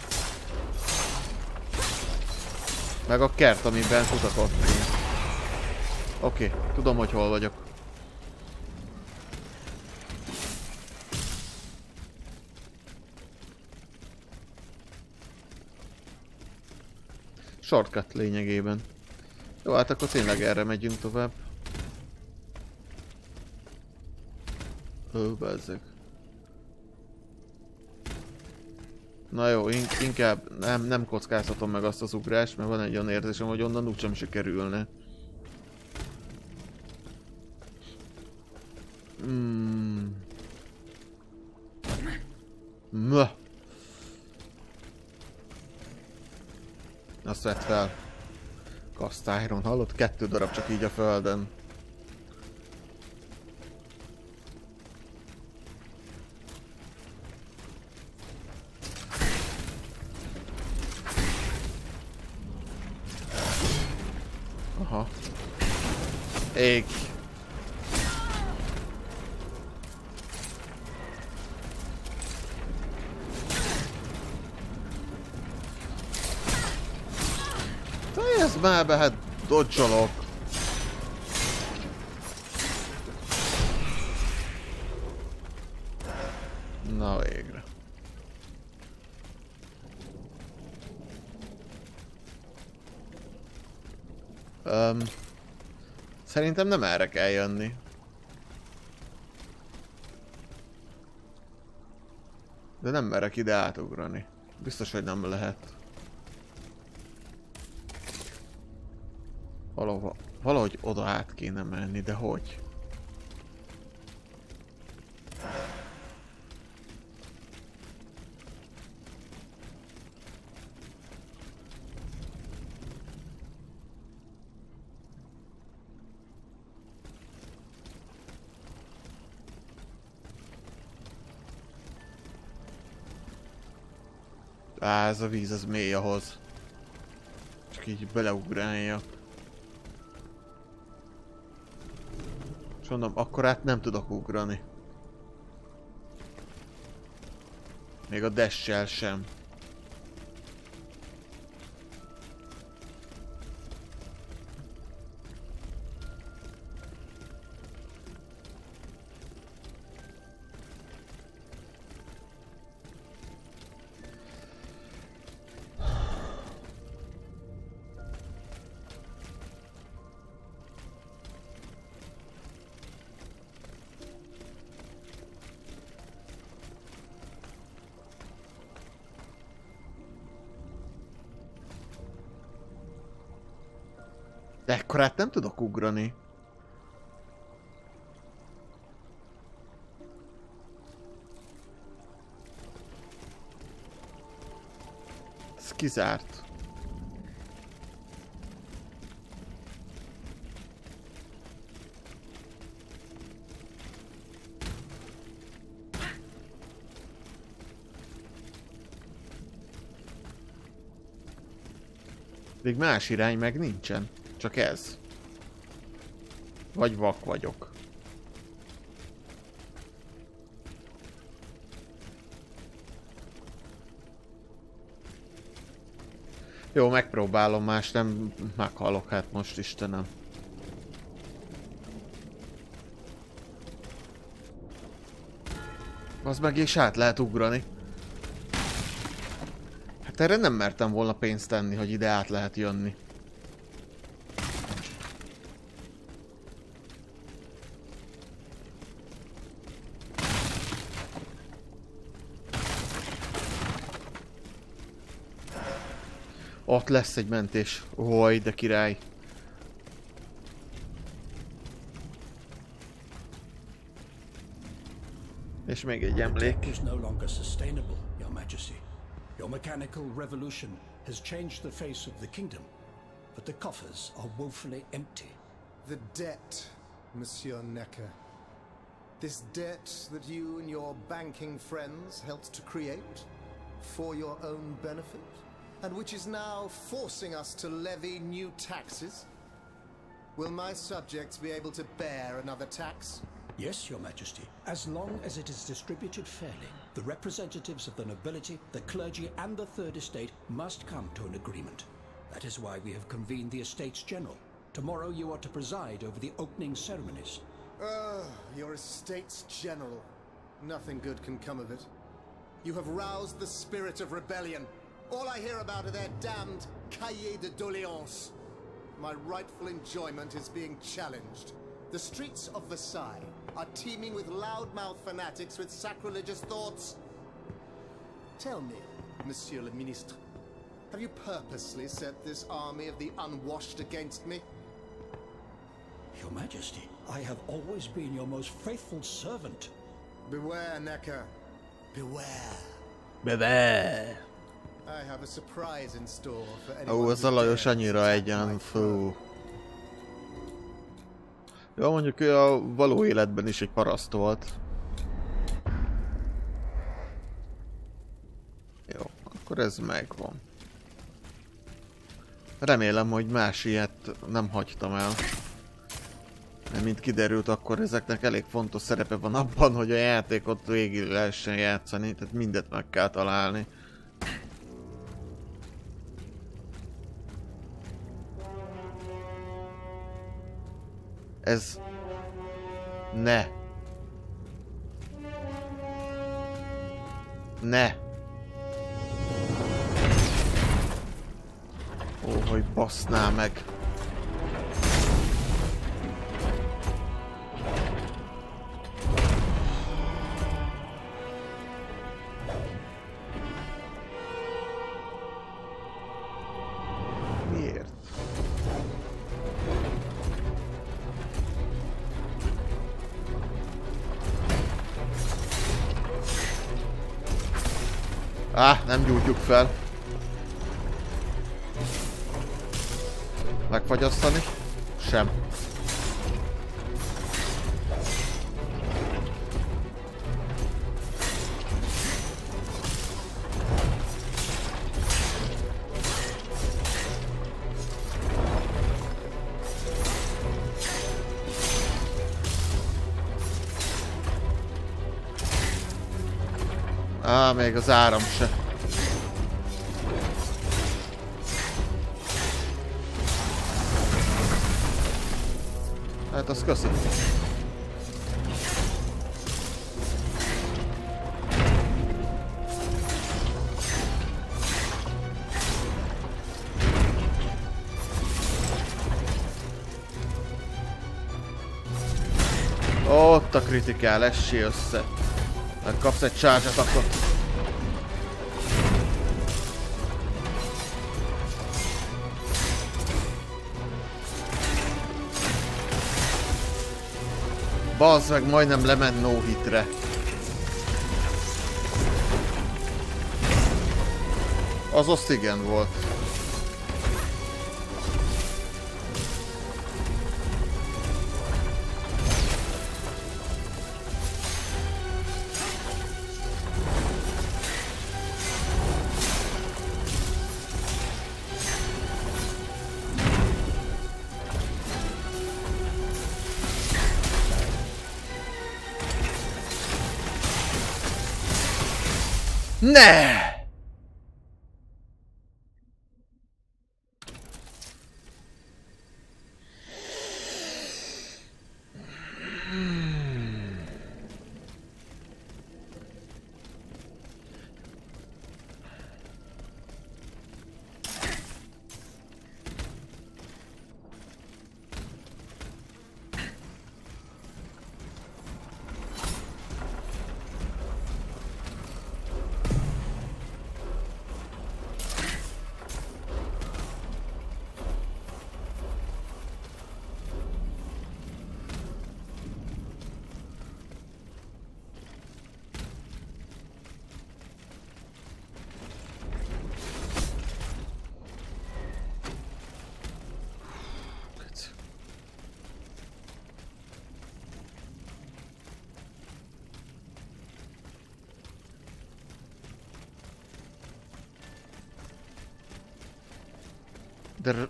[SPEAKER 1] Meg a kert, amiben kutakodtunk. Oké, tudom, hogy hol vagyok. Shortcut lényegében. Jó, hát akkor tényleg erre megyünk tovább. Ó, bezzeg. Na jó, inkább nem kockáztatom meg azt az ugrást, mert van egy olyan érzésem, hogy onnan úgysem sikerülne. Azt vett fel. Cast Iron, hallott? 2 darab csak így a földön. Aha. Ég. Fejezd már be, hát dodge-olok. Na végre. Szerintem nem erre kell jönni. De nem merek ide átugrani. Biztos, hogy nem lehet. Valahogy oda át kéne menni, de hogy? Á, ez a víz, ez mély ahhoz. Csak így beleugrálja. És mondom, akkor át nem tudok ugrani. Még a dash-sel sem. De ekkorát nem tudok ugrani. Ez kizárt. Még más irány meg nincsen. Csak ez. Vagy vak vagyok. Jó, megpróbálom, más nem meghalok, hát most Istenem. Az meg is át lehet ugrani. Hát erre nem mertem volna pénzt tenni, hogy ide át lehet jönni. Ott lesz egy mentés. Oj, de király. És még egy emlék.
[SPEAKER 10] Is no longer sustainable, Your Majesty. Your mechanical revolution has changed the face of the kingdom, but the coffers are woefully empty.
[SPEAKER 11] The debt, Monsieur Necker. This debt that you and your banking friends helped to create for your own benefit, and which is now forcing us to levy new taxes. Will my subjects be able to bear another tax?
[SPEAKER 10] Yes, Your Majesty, as long as it is distributed fairly. The representatives of the nobility, the clergy, and the Third Estate must come to an agreement. That is why we have convened the Estates General. Tomorrow you are to preside over the opening ceremonies.
[SPEAKER 11] Your Estates General. Nothing good can come of it. You have roused the spirit of rebellion. All I hear about are their damned cahiers de doléances. My rightful enjoyment is being challenged. The streets of Versailles are teeming with loudmouth fanatics with sacrilegious thoughts. Tell me, Monsieur le Ministre, have you purposely set this army of the unwashed against me?
[SPEAKER 10] Your Majesty, I have always been your most faithful servant.
[SPEAKER 11] Beware, Necker. Beware.
[SPEAKER 1] Beware.
[SPEAKER 11] I have a surprise in store for anyone.
[SPEAKER 1] Ó, ez a Lajos annyira egyen, fú. Jó, mondjuk ő a való életben is egy paraszt volt. Jó, akkor ez megvan. Remélem, hogy más ilyet nem hagytam el. Mert mint kiderült, akkor ezeknek elég fontos szerepe van abban, hogy a játékot végig lehessen játszani, tehát mindet meg kell találni. Ez... Ne! Ne! Ó, hogy bassznál meg! Miért? Nem gyújtjuk fel. Megfagyasztani? Sem. még az áram se. Hát az köszi. Ott a kritikál, essé össze. Megkapsz egy charge attackot. Bazd meg, majdnem lement no hitre. Az azt igen volt. Ne! De...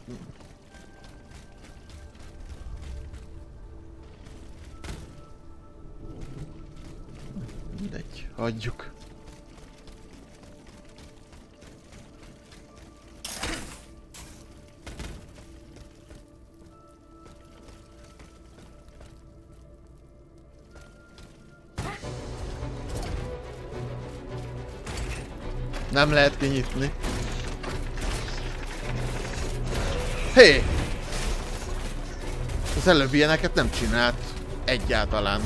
[SPEAKER 1] mindegy, hagyjuk. Nem lehet kinyitni. Hé! Az előbb ilyeneket nem csinált egyáltalán.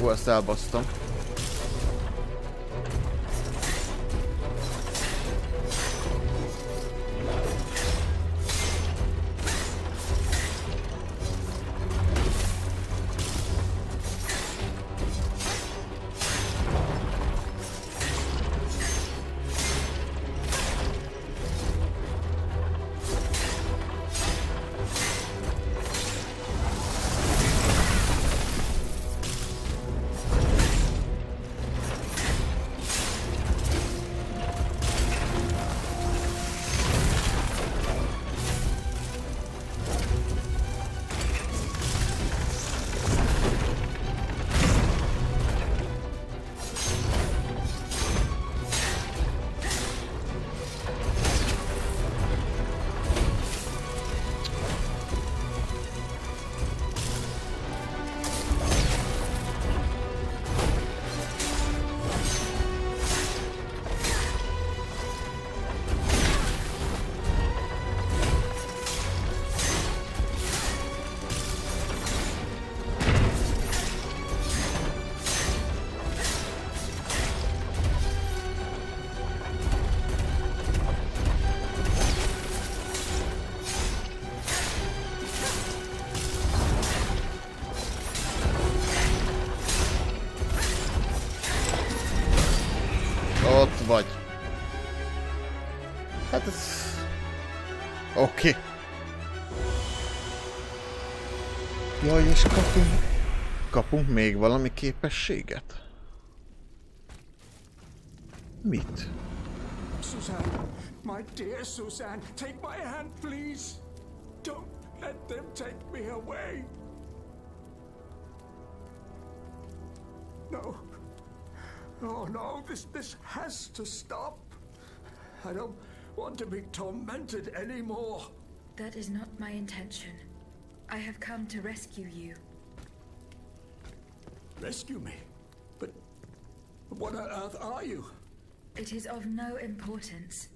[SPEAKER 1] Ó, ezt elbasztam. Ott vagy. Hát ez... Oké. Jaj, és kapunk még valami képességet? Mit?
[SPEAKER 10] Suzanne, my dear Suzanne, take my hand, please. Don't let them take me away. No. Oh no, this has to stop. I don't want to be tormented anymore.
[SPEAKER 2] That is not my intention. I have come to rescue you.
[SPEAKER 10] Rescue me? But what on earth are you?
[SPEAKER 2] It is of no importance.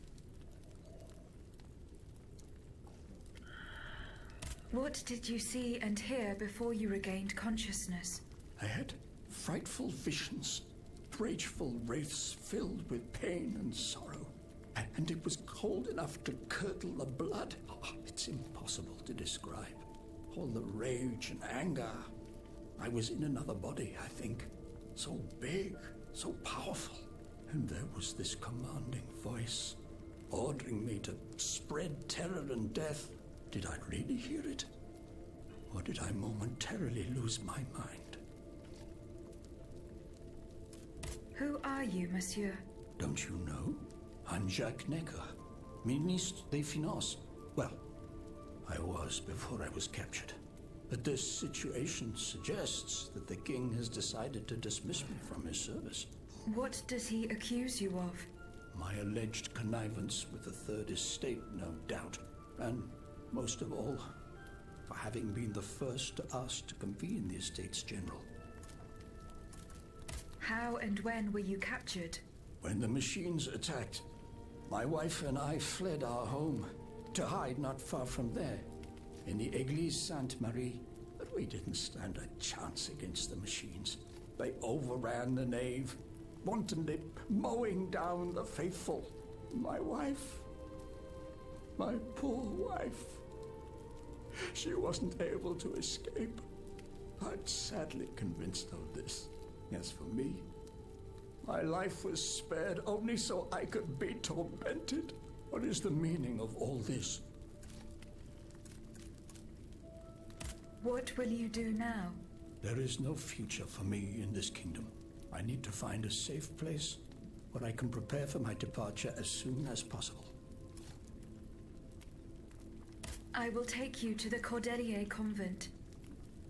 [SPEAKER 2] What did you see and hear before you regained consciousness?
[SPEAKER 10] I had frightful visions, rageful wraiths filled with pain and sorrow. And it was cold enough to curdle the blood. Oh, it's impossible to describe. All the rage and anger. I was in another body, I think. So big, so powerful. And there was this commanding voice, ordering me to spread terror and death. Did I really hear it? Or did I momentarily lose my mind?
[SPEAKER 2] Who are you, monsieur?
[SPEAKER 10] Don't you know? I'm Jacques Necker, Ministre des Finances. Well, I was before I was captured. But this situation suggests that the king has decided to dismiss me from his service.
[SPEAKER 2] What does he accuse you of?
[SPEAKER 10] My alleged connivance with the Third Estate, no doubt. And most of all, for having been the first to ask to convene the Estates General.
[SPEAKER 2] How and when were you captured?
[SPEAKER 10] When the machines attacked, my wife and I fled our home to hide not far from there, in the Église Sainte-Marie. But we didn't stand a chance against the machines. They overran the nave, wantonly mowing down the faithful. My wife, my poor wife, she wasn't able to escape. I'm sadly convinced of this. As for me, my life was spared only so I could be tormented. What is the meaning of all this?
[SPEAKER 2] What will you do now?
[SPEAKER 10] There is no future for me in this kingdom. I need to find a safe place where I can prepare for my departure as soon as possible.
[SPEAKER 2] I will take you to the Cordelier convent.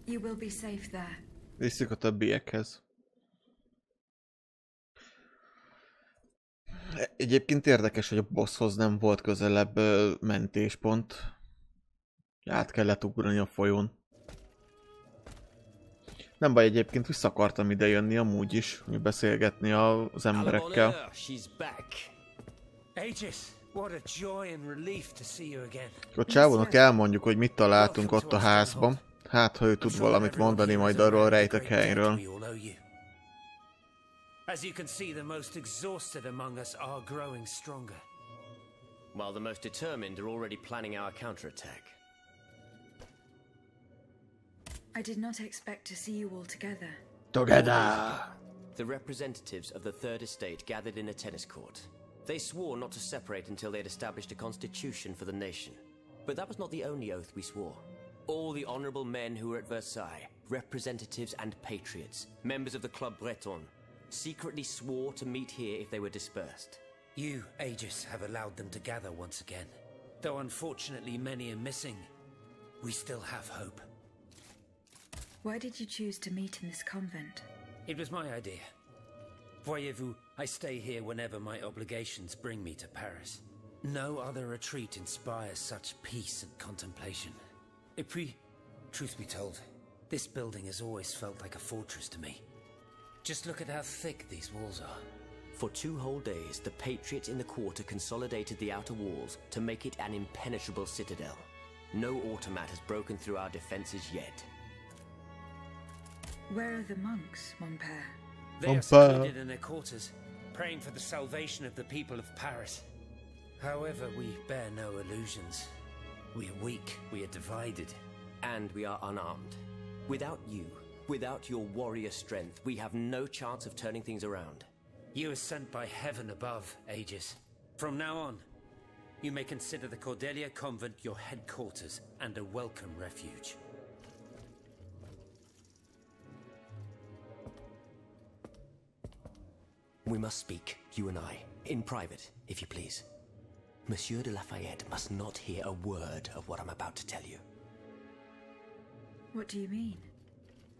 [SPEAKER 2] You will be safe there.
[SPEAKER 1] Visszük a többiekhez. Egyébként érdekes, hogy a bosshoz nem volt közelebb mentéspont. Át kellett ugrani a folyón. Nem baj, egyébként vissza akartam ide jönni amúgy is, hogy beszélgetni az emberekkel. A csávónak elmondjuk, hogy mit találtunk ott a házban. Hát, ha ő tud valamit mondani majd arról a rejtett helyről.
[SPEAKER 12] As you can see, the most exhausted among us are growing stronger.
[SPEAKER 5] While the most determined are already planning our counterattack.
[SPEAKER 2] I did not expect to see you all together.
[SPEAKER 5] The representatives of the Third Estate gathered in a tennis court. They swore not to separate until they had established a constitution for the nation. But that was not the only oath we swore. All the honorable men who were at Versailles, representatives and patriots, members of the Club Breton, secretly swore to meet here if they were dispersed.
[SPEAKER 12] You, Aegis, have allowed them to gather once again. Though unfortunately many are missing, we still have hope.
[SPEAKER 2] Why did you choose to meet in this convent?
[SPEAKER 12] It was my idea. Voyez-vous, I stay here whenever my obligations bring me to Paris. No other retreat inspires such peace and contemplation. Et puis, truth be told, this building has always felt like a fortress to me. Just look at how thick these walls are.
[SPEAKER 5] For 2 whole days, the patriots in the quarter consolidated the outer walls to make it an impenetrable citadel. No automat has broken through our defenses yet.
[SPEAKER 2] Where are the monks, mon père?
[SPEAKER 12] They are secluded in their quarters, praying for the salvation of the people of Paris. However, we bear no illusions. We are weak, we are divided.
[SPEAKER 5] And we are unarmed. Without you, without your warrior strength, we have no chance of turning things around.
[SPEAKER 12] You are sent by heaven above, Aegis. From now on, you may consider the Cordelia Convent your headquarters and a welcome refuge.
[SPEAKER 5] We must speak, you and I. In private, if you please. Monsieur de Lafayette must not hear a word of what I'm about to tell you.
[SPEAKER 2] What do you mean?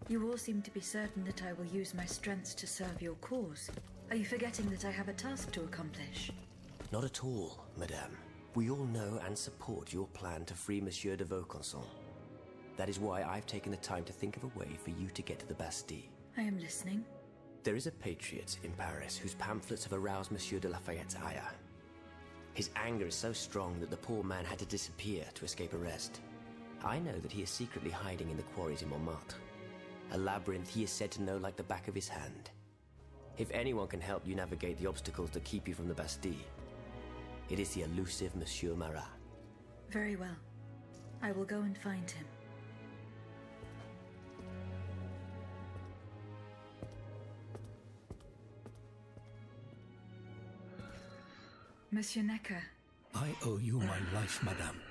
[SPEAKER 2] You all seem to be certain that I will use my strengths to serve your cause. Are you forgetting that I have a task to accomplish?
[SPEAKER 5] Not at all, madame. We all know and support your plan to free Monsieur de Vaucanson. That is why I've taken the time to think of a way for you to get to the Bastille.
[SPEAKER 2] I am listening.
[SPEAKER 5] There is a patriot in Paris whose pamphlets have aroused Monsieur de Lafayette's ire. His anger is so strong that the poor man had to disappear to escape arrest. I know that he is secretly hiding in the quarries in Montmartre. A labyrinth he is said to know like the back of his hand. If anyone can help you navigate the obstacles that keep you from the Bastille, it is the elusive Monsieur Marat.
[SPEAKER 2] Very well. I will go and find him. Monsieur Necker.
[SPEAKER 10] I owe you my life, madame.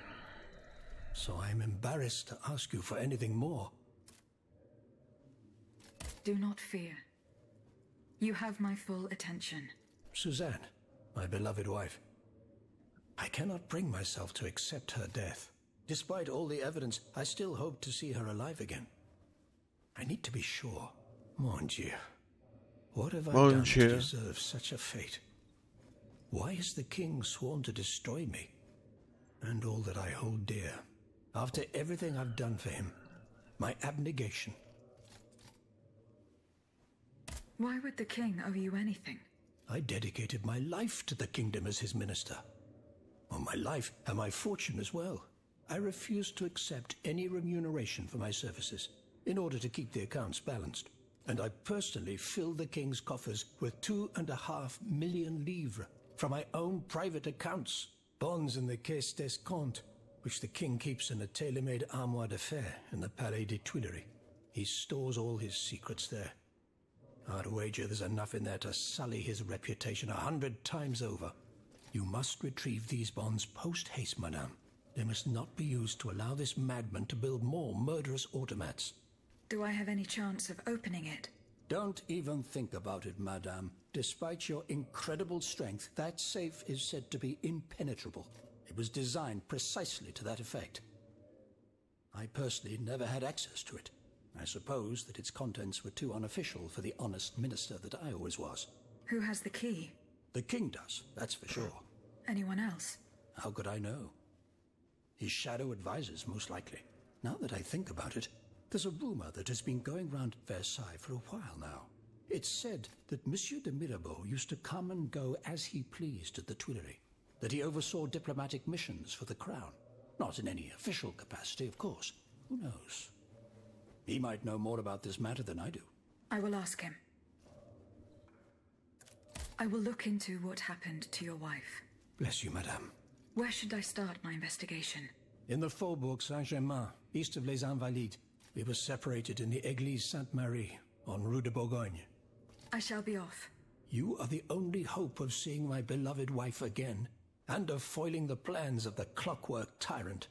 [SPEAKER 10] So I'm embarrassed to ask you for anything more.
[SPEAKER 2] Do not fear. You have my full attention.
[SPEAKER 10] Suzanne, my beloved wife. I cannot bring myself to accept her death. Despite all the evidence, I still hope to see her alive again. I need to be sure. Mon Dieu. What have I done to deserve such a fate? Why has the king sworn to destroy me? And all that I hold dear. After everything I've done for him. My abnegation.
[SPEAKER 2] Why would the king owe you anything?
[SPEAKER 10] I dedicated my life to the kingdom as his minister. Well, my life and my fortune as well. I refused to accept any remuneration for my services in order to keep the accounts balanced. And I personally filled the king's coffers with 2.5 million livres from my own private accounts, bonds in the Caisse d'Escompte, which the king keeps in a tailor-made armoire de fer in the Palais des Tuileries. He stores all his secrets there. I'd wager there's enough in there to sully his reputation 100 times over. You must retrieve these bonds post-haste, madame. They must not be used to allow this madman to build more murderous automats.
[SPEAKER 2] Do I have any chance of opening it?
[SPEAKER 10] Don't even think about it, madame. Despite your incredible strength, that safe is said to be impenetrable. It was designed precisely to that effect. I personally never had access to it. I suppose that its contents were too unofficial for the honest minister that I always was.
[SPEAKER 2] Who has the key?
[SPEAKER 10] The king does, that's for sure.
[SPEAKER 2] Anyone else?
[SPEAKER 10] How could I know? His shadow advisors, most likely. Now that I think about it, there's a rumor that has been going round at Versailles for a while now. It's said that Monsieur de Mirabeau used to come and go as he pleased at the Tuileries, that he oversaw diplomatic missions for the crown. Not in any official capacity, of course. Who knows? He might know more about this matter than I do.
[SPEAKER 2] I will ask him. I will look into what happened to your wife.
[SPEAKER 10] Bless you, madame.
[SPEAKER 2] Where should I start my investigation?
[SPEAKER 10] In the Faubourg Saint-Germain, east of Les Invalides. We were separated in the Église Sainte-Marie, on Rue de Bourgogne.
[SPEAKER 2] I shall be off.
[SPEAKER 10] You are the only hope of seeing my beloved wife again, and of foiling the plans of the clockwork tyrant.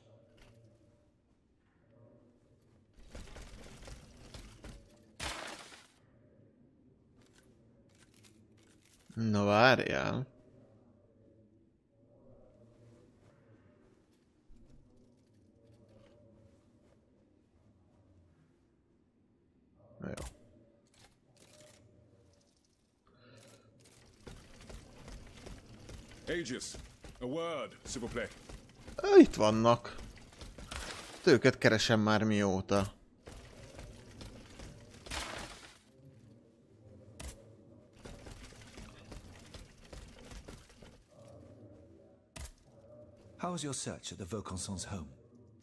[SPEAKER 1] No várjál. Jó.
[SPEAKER 13] Aegis, a word, s'il vous plaît.
[SPEAKER 1] Itt vannak. Őket keresem már mióta.
[SPEAKER 7] How was your search at the Vaucansons' home?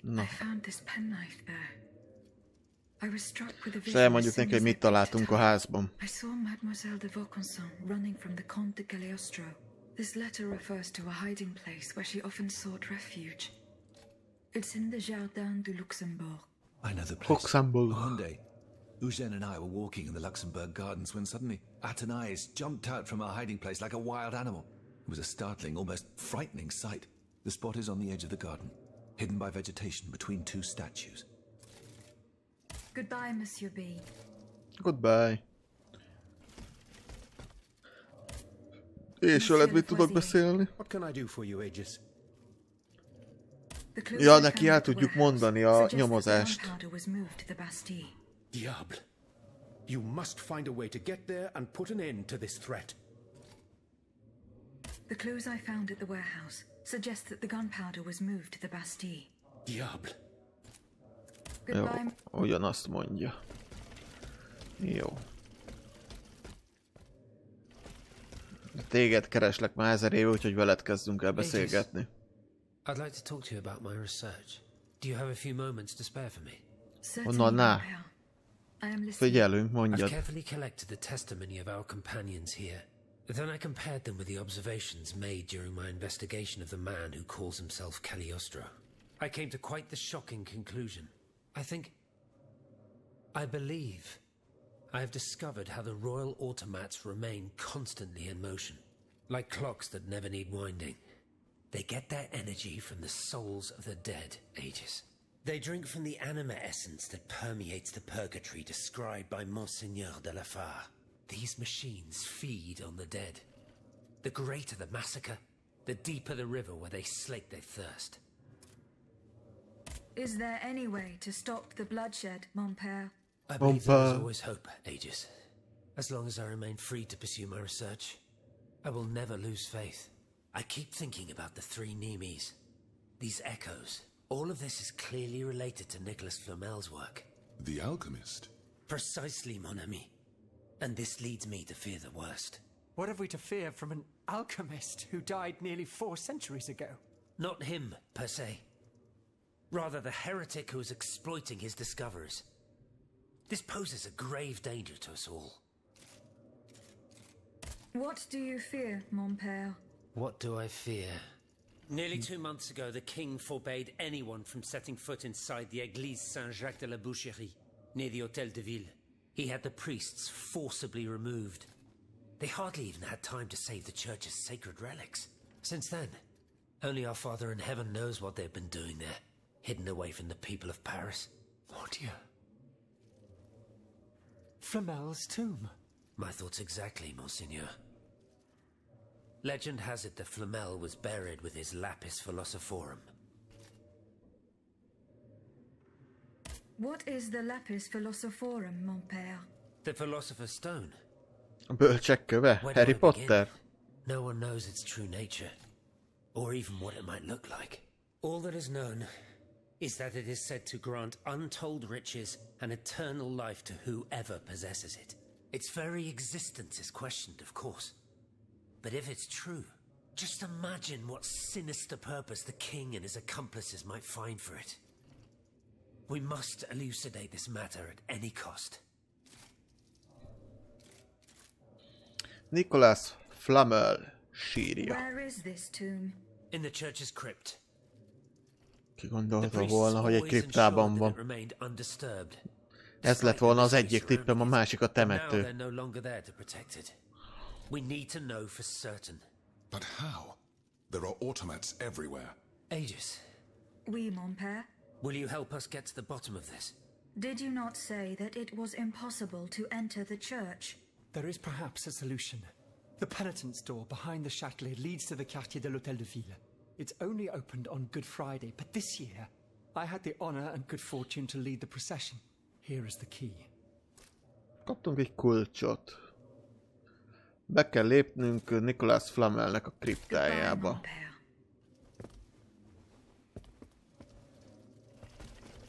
[SPEAKER 2] No. I found this penknife there. I was struck with a vision.
[SPEAKER 1] Elmondjuk neki, hogy mit találtunk a házban.
[SPEAKER 2] I saw Mademoiselle de Vaucanson running from the Comte de Cagliostro. This letter refers to a hiding place where she often sought refuge. It's in the Jardin du Luxembourg.
[SPEAKER 7] I know the place.
[SPEAKER 1] Luxembourg.
[SPEAKER 7] One day, Eugène and I were walking in the Luxembourg gardens when suddenly Athénaïs jumped out from our hiding place like a wild animal. It was a startling, almost frightening sight. The spot is on the edge of the garden, hidden by vegetation between two statues.
[SPEAKER 2] Goodbye, Monsieur B.
[SPEAKER 1] Goodbye. És veled mit tudok beszélni?
[SPEAKER 6] What can I do for you, Aegis?
[SPEAKER 1] Ja, neki el tudjuk mondani a nyomozást.
[SPEAKER 6] Diable. You must find a way to get there and put an end to this threat.
[SPEAKER 2] The clues I found at the warehouse suggest that the gunpowder was moved to the Bastille.
[SPEAKER 6] Diable.
[SPEAKER 1] Jó, ugyanazt mondja. Jó. Téged kereslek már 1000 éve, úgyhogy veled kezdünk el beszélgetni.
[SPEAKER 12] I'd like to talk to you about my research. Do you have a few moments to spare for me?
[SPEAKER 1] Honnan, na. Figyelünk, mondjad.
[SPEAKER 12] I've carefully collected the testimony of our companions here. Then I compared them with the observations made during my investigation of the man who calls himself Cagliostro. I came to quite the shocking conclusion. I believe I have discovered how the royal automats remain constantly in motion, like clocks that never need winding. They get their energy from the souls of the dead, Aegis. They drink from the anima essence that permeates the purgatory described by Monseigneur de la Fare. These machines feed on the dead. The greater the massacre, the deeper the river where they slake their thirst.
[SPEAKER 2] Is there any way to stop the bloodshed, mon père?
[SPEAKER 12] I believe there is always hope, Aegis. As long as I remain free to pursue my research, I will never lose faith. I keep thinking about the three Nemes. These echoes. All of this is clearly related to Nicholas Flamel's work.
[SPEAKER 13] The alchemist?
[SPEAKER 12] Precisely, mon ami. And this leads me to fear the worst.
[SPEAKER 14] What have we to fear from an alchemist who died nearly 4 centuries ago?
[SPEAKER 12] Not him, per se. Rather the heretic who is exploiting his discoveries. This poses a grave danger to us all.
[SPEAKER 2] What do you fear, mon père?
[SPEAKER 12] What do I fear? Nearly 2 months ago, the king forbade anyone from setting foot inside the Église Saint-Jacques de la Boucherie, near the Hôtel de Ville. He had the priests forcibly removed. They hardly even had time to save the church's sacred relics. Since then, only our Father in heaven knows what they've been doing there, hidden away from the people of Paris.
[SPEAKER 14] Mon Dieu. Flamel's tomb.
[SPEAKER 12] My thoughts exactly, Monseigneur. Legend has it that Flamel was buried with his lapis philosophorum.
[SPEAKER 2] What is the lapis philosophorum, mon père?
[SPEAKER 12] The philosopher's stone.
[SPEAKER 1] A bölcsek köve? Harry Potter?
[SPEAKER 12] No one knows its true nature, or even what it might look like. All that is known is that it is said to grant untold riches and eternal life to whoever possesses it. Its very existence is questioned, of course. But if it's true, just imagine what sinister purpose the king and his accomplices might find for it. We must elucidate this matter at any cost.
[SPEAKER 1] Nicholas Flamel sírja.
[SPEAKER 2] Where is this tomb?
[SPEAKER 12] In the church's crypt.
[SPEAKER 1] Ki gondolta volna, hogy egy kriptában van. Ez lett volna az egyik tippem, a másik a temető.
[SPEAKER 12] We need to know for certain.
[SPEAKER 13] But how? There are automats everywhere.
[SPEAKER 12] Aegis.
[SPEAKER 2] Oui, mon père.
[SPEAKER 12] Will you help us get to the bottom of this?
[SPEAKER 2] Did you not say that it was impossible to enter the church?
[SPEAKER 14] There is perhaps a solution. The penitent's door behind the Châtelet leads to the quartier de l'Hôtel de Ville. It's only opened on Good Friday, but this year I had the honor and good fortune to lead the procession. Here is the key.
[SPEAKER 1] Kaptunk egy kulcsot. Be kell lépnünk Nicholas Flamelnek a kriptájába.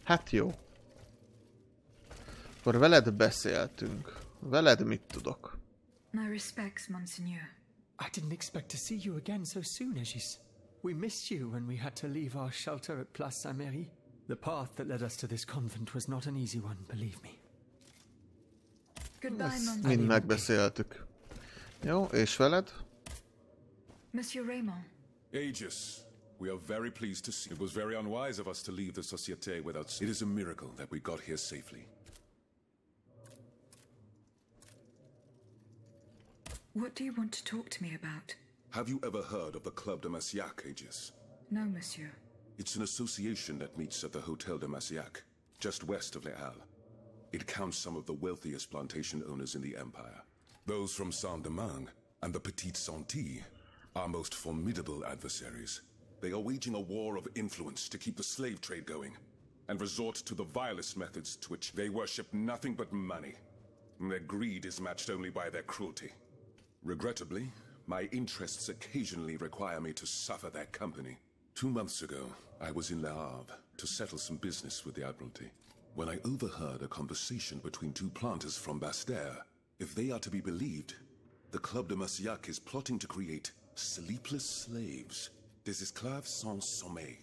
[SPEAKER 1] Hát jó. Akkor veled beszéltünk. Veled mit tudok?
[SPEAKER 2] My respects, Monseigneur.
[SPEAKER 14] I didn't expect to see you again so soon, Aegis. We missed you when we had to leave our shelter at Place Saint-Méry. The path that led us to this convent was not an easy one, believe me.
[SPEAKER 2] Goodbye, Monseigneur.
[SPEAKER 1] Mind megbeszéltük. Jó, és veled?
[SPEAKER 2] Monsieur Raymond.
[SPEAKER 13] Aegis, we are very pleased to see. It was very unwise of us to leave the Société without... It is a miracle that we got here safely.
[SPEAKER 2] What do you want to talk to me about?
[SPEAKER 13] Have you ever heard of the Club de Massiac, Aegis?
[SPEAKER 2] No, monsieur.
[SPEAKER 13] It's an association that meets at the Hôtel de Massiac, just west of Les Halles. It counts some of the wealthiest plantation owners in the empire. Those from Saint-Domingue and the Petite Santé, our most formidable adversaries. They are waging a war of influence to keep the slave trade going, and resort to the vilest methods to which they worship nothing but money. Their greed is matched only by their cruelty. Regrettably, my interests occasionally require me to suffer their company. 2 months ago, I was in Le Havre to settle some business with the Admiralty, when I overheard a conversation between 2 planters from Bastère. If they are to be believed, the Club de Marcillac is plotting to create sleepless slaves, des esclaves sans sommeil.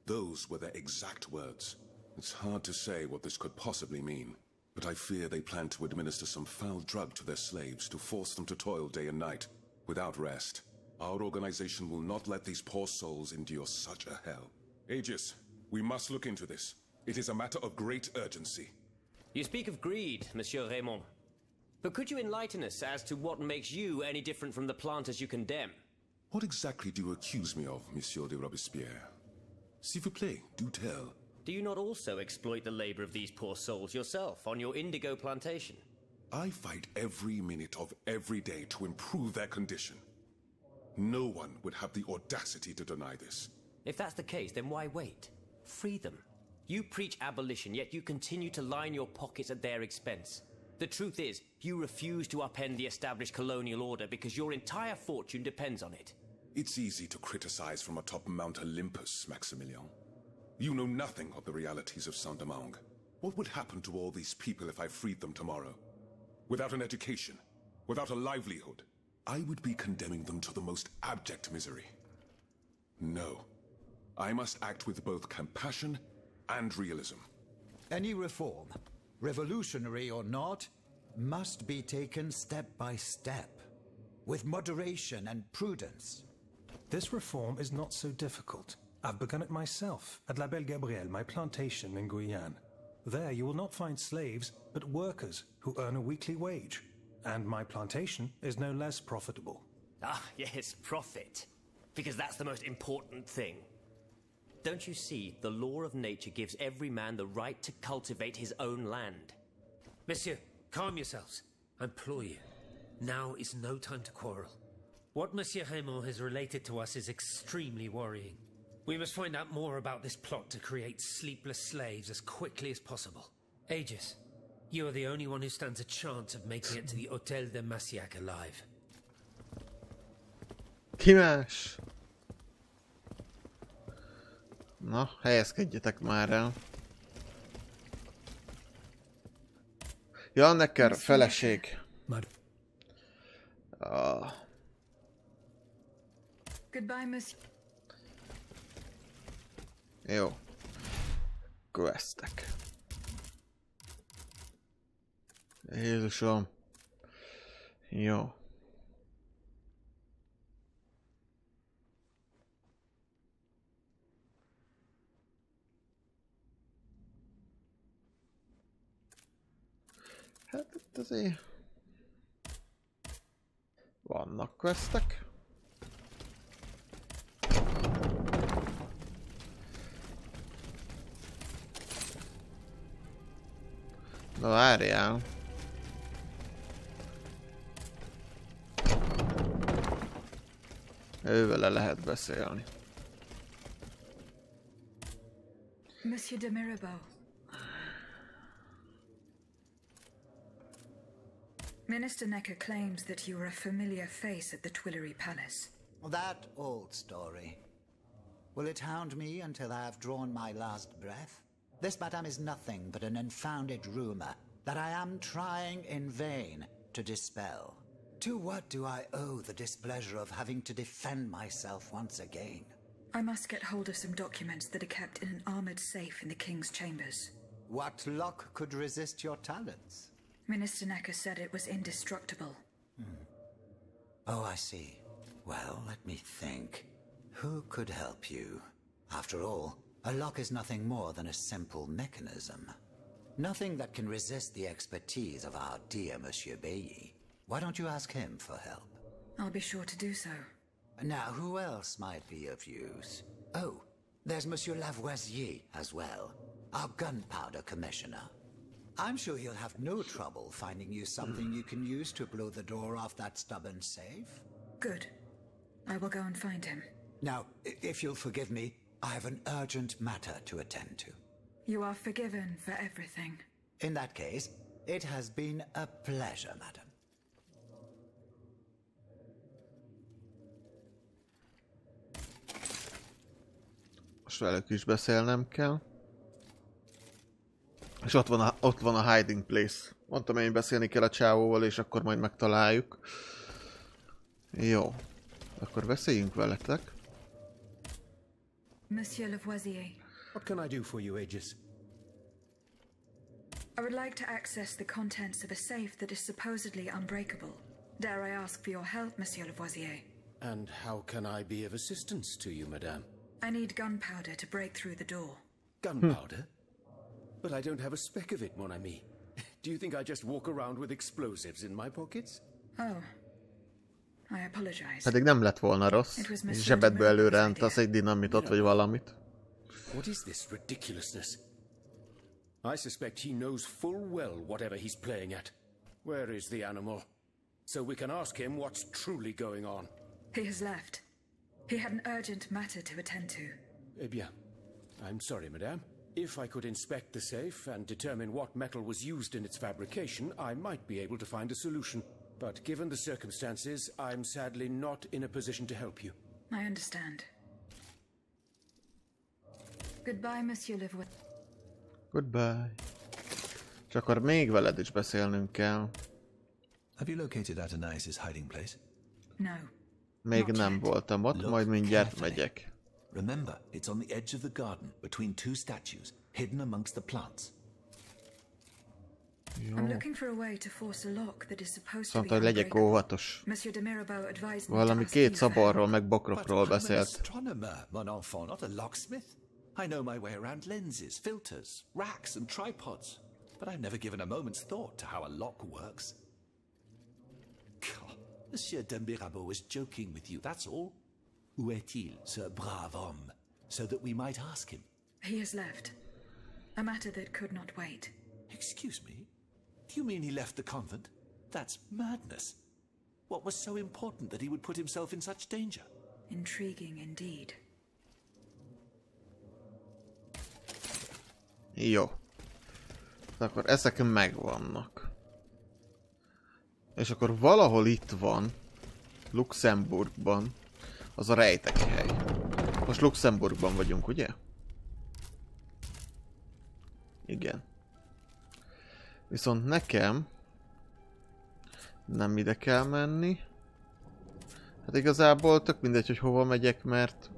[SPEAKER 13] Those were their exact words. It's hard to say what this could possibly mean, but I fear they plan to administer some foul drug to their slaves to force them to toil day and night, without rest. Our organization will not let these poor souls endure such a hell. Aegis, we must look into this. It is a matter of great urgency.
[SPEAKER 5] You speak of greed, Monsieur Raymond. But could you enlighten us as to what makes you any different from the planters you condemn?
[SPEAKER 13] What exactly do you accuse me of, Monsieur de Robespierre? S'il vous plaît, do tell.
[SPEAKER 5] Do you not also exploit the labor of these poor souls yourself on your indigo plantation?
[SPEAKER 13] I fight every minute of every day to improve their condition. No one would have the audacity to deny this.
[SPEAKER 5] If that's the case, then why wait? Free them. You preach abolition, yet you continue to line your pockets at their expense. The truth is, you refuse to upend the established colonial order because your entire fortune depends on it.
[SPEAKER 13] It's easy to criticize from atop Mount Olympus, Maximilian. You know nothing of the realities of Saint-Domingue. What would happen to all these people if I freed them tomorrow? Without an education, without a livelihood, I would be condemning them to the most abject misery. No. I must act with both compassion and realism.
[SPEAKER 4] Any reform, revolutionary or not, must be taken step by step, with moderation and prudence.
[SPEAKER 3] This reform is not so difficult. I've begun it myself at La Belle Gabrielle, my plantation in Guyane. There you will not find slaves, but workers who earn a weekly wage. And my plantation is no less profitable.
[SPEAKER 5] Ah, yes, profit. Because that's the most important thing. Don't you see, the law of nature gives every man the right to cultivate his own land.
[SPEAKER 12] Monsieur, calm yourselves. I implore you. Now is no time to quarrel. What Monsieur Raymond has related to us is extremely worrying. We must find out more about this plot to create sleepless slaves as quickly as possible. Aegis, you are the only one who stands a chance of making it to the Hôtel de Marcillac alive.
[SPEAKER 1] Ki más? Na, helyezkedjetek már el. Ja, Necker, feleség.
[SPEAKER 2] Goodbye, Monsieur.
[SPEAKER 1] Jó. Questek. Jézusom. Jó. Hát itt azért vannak questek. Na várjál. Ővele lehet beszélni.
[SPEAKER 2] Monsieur de Mirabeau. Minister Necker claims that you were a familiar face at the Tuileries Palace.
[SPEAKER 4] That old story. Will it hound me until I have drawn my last breath? This, madame, is nothing but an unfounded rumor that I am trying in vain to dispel. To what do I owe the displeasure of having to defend myself once again?
[SPEAKER 2] I must get hold of some documents that are kept in an armored safe in the King's chambers.
[SPEAKER 4] What lock could resist your talents?
[SPEAKER 2] Minister Necker said it was indestructible.
[SPEAKER 4] Oh, I see. Well, let me think. Who could help you? After all, a lock is nothing more than a simple mechanism. Nothing that can resist the expertise of our dear Monsieur Bailly. Why don't you ask him for help?
[SPEAKER 2] I'll be sure to do so.
[SPEAKER 4] Now, who else might be of use? Oh, there's Monsieur Lavoisier as well, our gunpowder commissioner. I'm sure he'll have no trouble finding you something you can use to blow the door off that stubborn safe.
[SPEAKER 2] Good. I will go and find him.
[SPEAKER 4] Now, if you'll forgive me, I have an urgent matter to attend to.
[SPEAKER 2] You are forgiven for everything.
[SPEAKER 4] In that case, it has been a pleasure, madam.
[SPEAKER 1] Most velük is beszélnem kell. És ott van a hiding place. Mondtam én, beszélni kell a csávóval, és akkor majd megtaláljuk. Jó. Akkor beszéljünk veletek.
[SPEAKER 2] Monsieur Lavoisier.
[SPEAKER 6] What can I do for you, Aegis?
[SPEAKER 2] I would like to access the contents of a safe that is supposedly unbreakable. Dare I ask for your help, Monsieur Lavoisier?
[SPEAKER 6] And how can I be of assistance to you, madame?
[SPEAKER 2] I need gunpowder to break through the door.
[SPEAKER 6] Gunpowder? But I don't have a speck of it, mon ami. Do you think I just walk around with explosives in my pockets?
[SPEAKER 2] Oh. I apologize.
[SPEAKER 1] Pedig nem lett volna rossz. Zsebedből előre rántasz egy dinamitot vagy valamit.
[SPEAKER 6] What is this ridiculousness? I suspect he knows full well whatever he's playing at. Where is the animal? So we can ask him what's truly going on.
[SPEAKER 2] He has left. He had an urgent matter to attend to.
[SPEAKER 6] Eh bien, I'm sorry, madame. If I could inspect the safe and determine what metal was used in its fabrication, I might be able to find a solution. But given the circumstances, I'm sadly not in a position to help you.
[SPEAKER 2] I understand. Goodbye, Monsieur Lavoisier.
[SPEAKER 1] Goodbye. És akkor még veled is beszélnünk kell.
[SPEAKER 7] Have you located Adonais' hiding place?
[SPEAKER 2] No.
[SPEAKER 1] Még nem voltam ott, majd mindjárt megyek.
[SPEAKER 7] Remember, it's on the edge of the garden, between two statues, hidden amongst the plants.
[SPEAKER 2] I'm looking for a way to force a lock that is supposed to
[SPEAKER 1] Mondta,
[SPEAKER 2] be
[SPEAKER 1] hogy legyek óvatos.
[SPEAKER 2] Monsieur de Mirabeau advised me
[SPEAKER 1] Valami
[SPEAKER 2] to ask
[SPEAKER 1] két
[SPEAKER 2] you
[SPEAKER 1] szaborról meg bokrokról
[SPEAKER 7] But I'm an
[SPEAKER 1] beszélt.
[SPEAKER 7] astronomer, mon enfant, not a locksmith. I know my way around lenses, filters, racks and tripods. But I've never given a moment's thought to how a lock works. God, Monsieur de Mirabeau was joking with you, that's all. Où est-il, ce brave homme, so that we might ask him?
[SPEAKER 2] He has left. A matter that could not wait.
[SPEAKER 7] Excuse me? Do you mean he left the convent? That's madness. What was so important that he would put himself in such danger?
[SPEAKER 2] Intriguing indeed.
[SPEAKER 1] Jó. Akkor ezek megvannak. És akkor valahol itt van, Luxemburgban, az a rejtek hely. Most Luxemburgban vagyunk, ugye? Igen. Viszont nekem nem ide kell menni. Hát igazából tök mindegy, hogy hova megyek, mert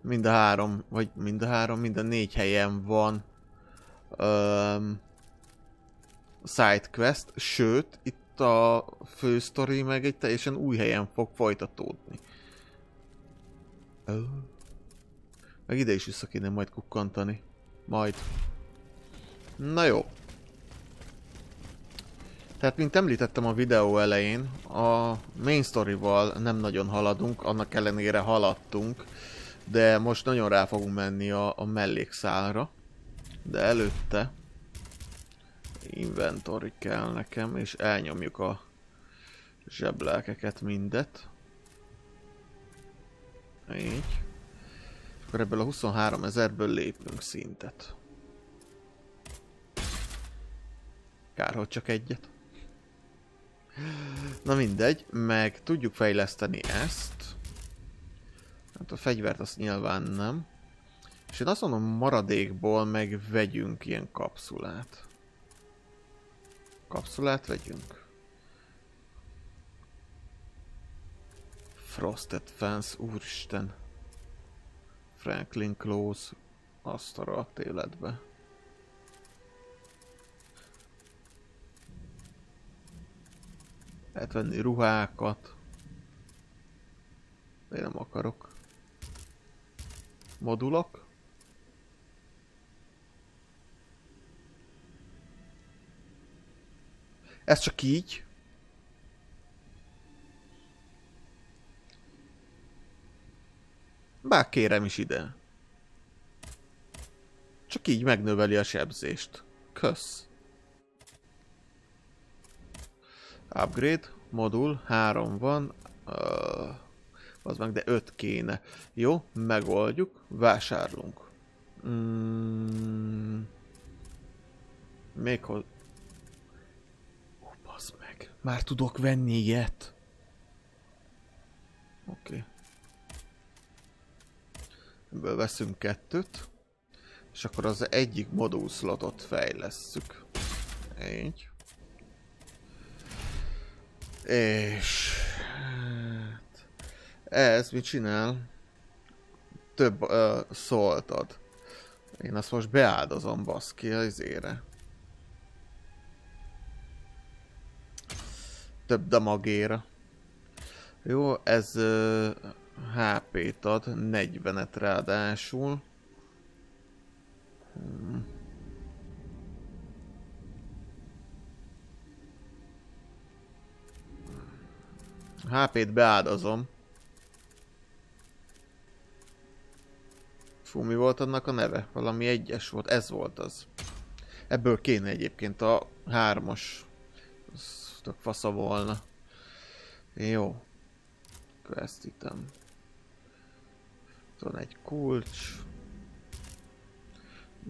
[SPEAKER 1] mind a négy helyen van side quest, sőt, itt a fő sztori meg egy teljesen új helyen fog folytatódni. Meg ide is vissza kéne majd kukkantani. Majd. Na jó. Tehát, mint említettem a videó elején, a main story-val nem nagyon haladunk, annak ellenére haladtunk, de most nagyon rá fogunk menni a mellékszálra. De előtte inventory kell nekem, és elnyomjuk a zseblelkeket mindet. Így. Akkor ebből a 23 000-ből lépünk szintet. Kár, hogy csak egyet. Na mindegy, meg tudjuk fejleszteni ezt. Hát a fegyvert azt nyilván nem. És én azt mondom, maradékból meg vegyünk ilyen kapszulát. Kapszulát vegyünk. Frosted Fence, úristen. Franklin Close, azt a rohadt életbe. Lehet venni ruhákat. Én nem akarok. Modulok. Ez csak így. Bár kérem is ide. Csak így megnöveli a sebzést. Kösz. Upgrade, modul, 3 van. Az meg, de 5 kéne. Jó, megoldjuk, vásárlunk. Még hol... Basz meg. Már tudok venni ilyet. Oké. Ebből veszünk 2-t. És akkor az egyik modul slotot fejlesszük. Így. És... ez mit csinál? Több szólt ad. Én azt most beáldozom, baszki, az ére. Több damagéra. Jó, ez HP-t ad, 40-et ráadásul. HP-t beáldozom. Fú, mi volt annak a neve? Valami egyes volt, ez volt az. Ebből kéne egyébként a 3-as. Ez tök fasza volna. Jó. Quest item. Van egy kulcs.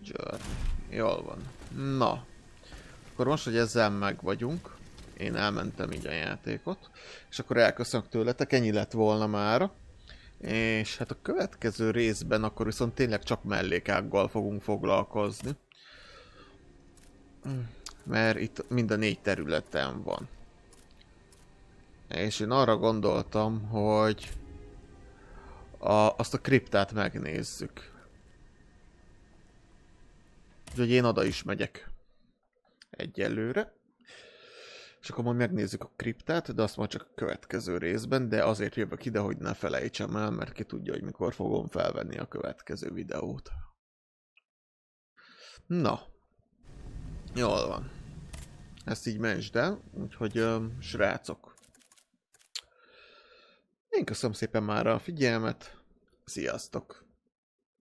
[SPEAKER 1] Journey. Jól van. Na. Akkor most, hogy ezzel meg vagyunk. Én elmentem így a játékot. És akkor elköszönök tőletek, ennyi lett volna mára. És hát a következő részben akkor viszont tényleg csak mellékággal fogunk foglalkozni. Mert itt mind a 4 területen van. És én arra gondoltam, hogy azt a kriptát megnézzük. Úgyhogy én oda is megyek. Egyelőre. És akkor majd megnézzük a kriptát, de azt majd csak a következő részben, de azért jövök ide, hogy ne felejtsem el, mert ki tudja, hogy mikor fogom felvenni a következő videót. Na. Jól van. Ezt így mentsd el, úgyhogy srácok. Én köszönöm szépen már a figyelmet. Sziasztok!